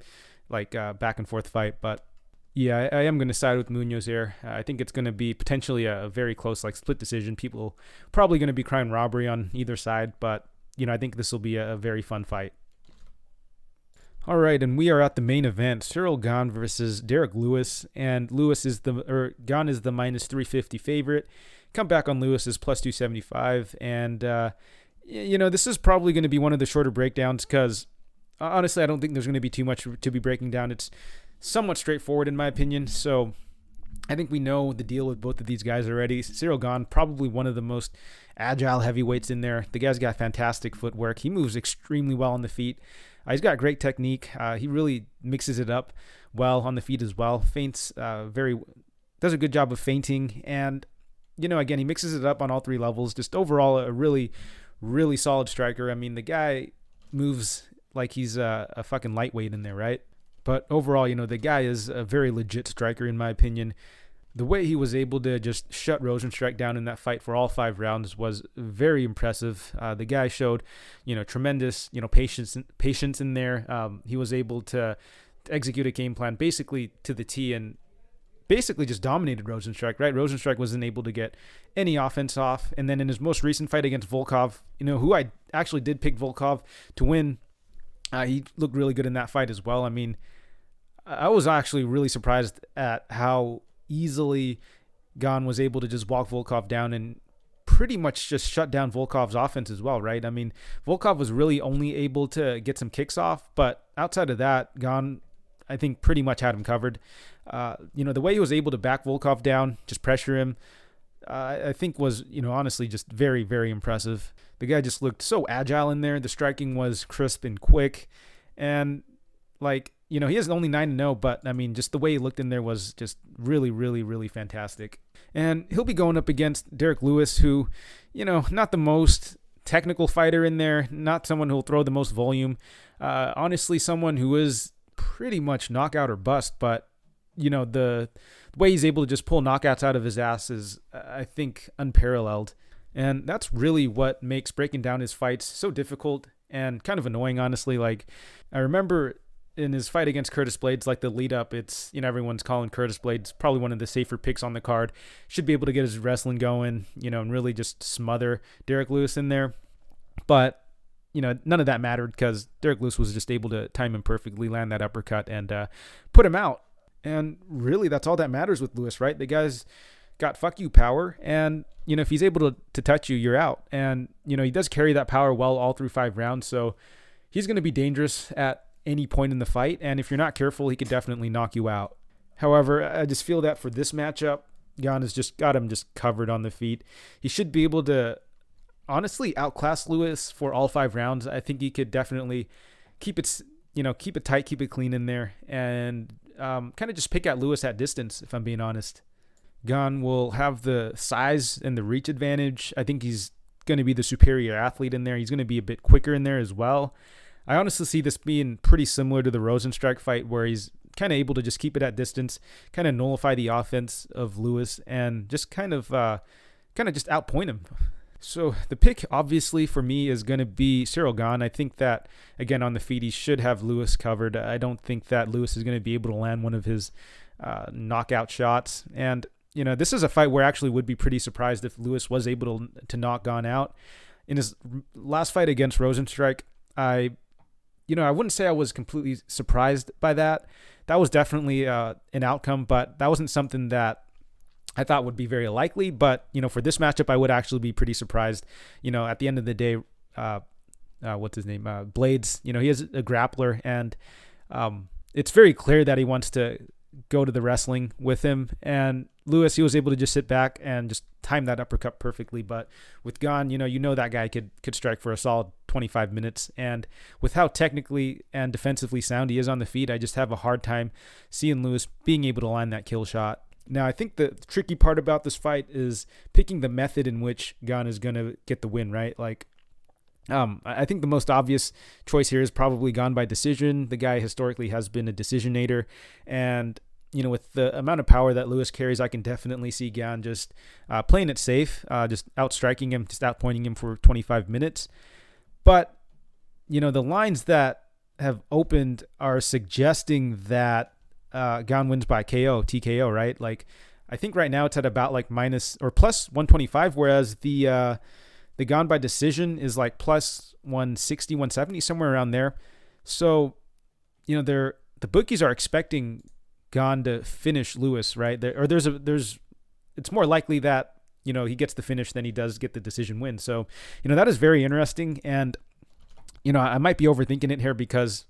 back and forth fight, but yeah, I am going to side with Munoz here. I think it's going to be potentially a very close split decision. People probably going to be crying robbery on either side, but I think this will be a very fun fight. All right, and we are at the main event: Ciryl Gane versus Derrick Lewis, and Gane is the minus 350 favorite. Come back on Lewis is plus 275, and this is probably going to be one of the shorter breakdowns because honestly, I don't think there's going to be too much to be breaking down. It's somewhat straightforward in my opinion. So I think we know the deal with both of these guys already. Ciryl Gane, probably one of the most agile heavyweights in there. The guy's got fantastic footwork. He moves extremely well on the feet. He's got great technique. He really mixes it up well on the feet as well. Feints does a good job of feinting. And, again, he mixes it up on all three levels. Just overall, a really, really solid striker. I mean, the guy moves like he's a fucking lightweight in there, right? But overall, the guy is a very legit striker in my opinion. The way he was able to just shut Rozenstruik down in that fight for all 5 rounds was very impressive. The guy showed, tremendous, patience in there. He was able to execute a game plan basically to the T and basically just dominated Rozenstruik, right? Rozenstruik wasn't able to get any offense off. And then in his most recent fight against Volkov, who I actually did pick Volkov to win, he looked really good in that fight as well. I mean, I was actually really surprised at how easily Gane was able to just walk Volkov down and pretty much just shut down Volkov's offense as well, right? I mean, Volkov was really only able to get some kicks off, but outside of that, Gane, I think, pretty much had him covered. The way he was able to back Volkov down, just pressure him, I think was, honestly just very, very impressive. The guy just looked so agile in there. The striking was crisp and quick. And, he has only 9-0, but, I mean, just the way he looked in there was just really, really, really fantastic. And he'll be going up against Derrick Lewis, who, not the most technical fighter in there, not someone who'll throw the most volume. Honestly, someone who is pretty much knockout or bust, but, the way he's able to just pull knockouts out of his ass is, I think, unparalleled. And that's really what makes breaking down his fights so difficult and kind of annoying, honestly. I remember in his fight against Curtis Blades, the lead up, it's, everyone's calling Curtis Blades probably one of the safer picks on the card. Should be able to get his wrestling going, and really just smother Derrick Lewis in there. But, none of that mattered because Derrick Lewis was just able to time him perfectly, land that uppercut, and put him out. And really, that's all that matters with Lewis, right? The guy's got fuck you power, and, if he's able to touch you, you're out. And, he does carry that power well all through 5 rounds, so he's going to be dangerous at any point in the fight, and if you're not careful, he could definitely knock you out. However, I just feel that for this matchup, Gane has just got him just covered on the feet. He should be able to honestly outclass Lewis for all 5 rounds. I think he could definitely keep it tight, keep it clean in there, and kind of just pick at Lewis at distance, if I'm being honest. Gane will have the size and the reach advantage. I think he's going to be the superior athlete in there. He's going to be a bit quicker in there as well. I honestly see this being pretty similar to the Rozenstruik fight, where he's kind of able to just keep it at distance, kind of nullify the offense of Lewis, and just kind of just outpoint him. So the pick, obviously, for me is going to be Ciryl Gane. I think that, again, on the feet, he should have Lewis covered. I don't think that Lewis is going to be able to land one of his knockout shots. And, this is a fight where I actually would be pretty surprised if Lewis was able to knock Gane out. In his last fight against Rozenstruik, I wouldn't say I was completely surprised by that. That was definitely an outcome, but that wasn't something that I thought would be very likely. But, for this matchup, I would actually be pretty surprised. At the end of the day, what's his name? Blades, he is a grappler, and it's very clear that he wants to go to the wrestling with him. And Lewis, he was able to just sit back and just time that uppercut perfectly. But with Gane, that guy could strike for a solid 25 minutes. And with how technically and defensively sound he is on the feet, I just have a hard time seeing Lewis being able to line that kill shot. Now, I think the tricky part about this fight is picking the method in which Gane is going to get the win, right? I think the most obvious choice here is probably Gane by decision. The guy historically has been a decisionator, and with the amount of power that Lewis carries, I can definitely see Gane just playing it safe, just outstriking him, just outpointing him for 25 minutes. But the lines that have opened are suggesting that Gane wins by TKO, right? I think right now it's at about minus or plus 125, whereas the Gane by decision is plus 160, 170, somewhere around there. So, the bookies are expecting Gane to finish Lewis, right? It's more likely that, he gets the finish than he does get the decision win. So, that is very interesting. And, I might be overthinking it here because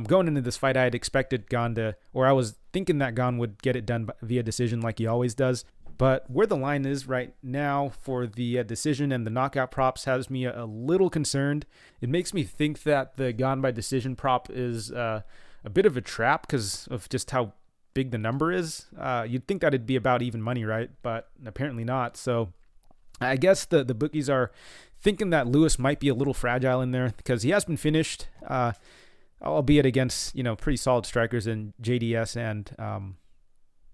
Going into this fight, I had expected Gane to, or I was thinking that Gane would get it done via decision like he always does. But where the line is right now for the decision and the knockout props has me a little concerned. It makes me think that the Gane by decision prop is a bit of a trap because of just how big the number is. You'd think that it'd be about even money, right? But apparently not. So I guess the bookies are thinking that Lewis might be a little fragile in there because he has been finished, albeit against, pretty solid strikers in JDS and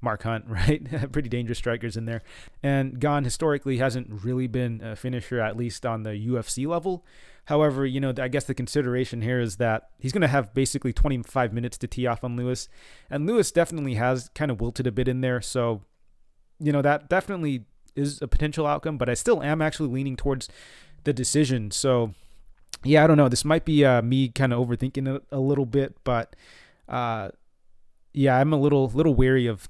Mark Hunt, right? Pretty dangerous strikers in there. And Gane historically hasn't really been a finisher, at least on the UFC level. However, I guess the consideration here is that he's going to have basically 25 minutes to tee off on Lewis. And Lewis definitely has kind of wilted a bit in there. So, that definitely is a potential outcome. But I still am actually leaning towards the decision. So, yeah, I don't know. This might be me kind of overthinking it a little bit. But, yeah, I'm a little wary of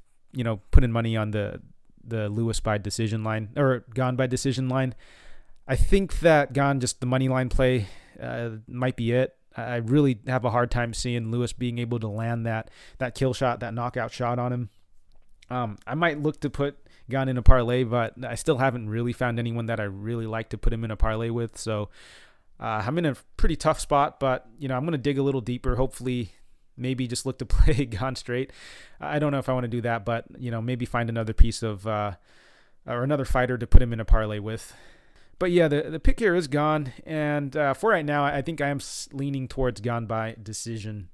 putting money on the Lewis by decision line or Gane by decision line. I think that Gane, just the money line play might be it. I really have a hard time seeing Lewis being able to land that kill shot, that knockout shot on him. I might look to put Gane in a parlay, but I still haven't really found anyone that I really like to put him in a parlay with. So I'm in a pretty tough spot, but I'm going to dig a little deeper. Hopefully, maybe just look to play Gane straight. I don't know if I want to do that, but maybe find another piece of or another fighter to put him in a parlay with. But yeah, the pick here is Gane, and for right now, I think I am leaning towards Gane by decision.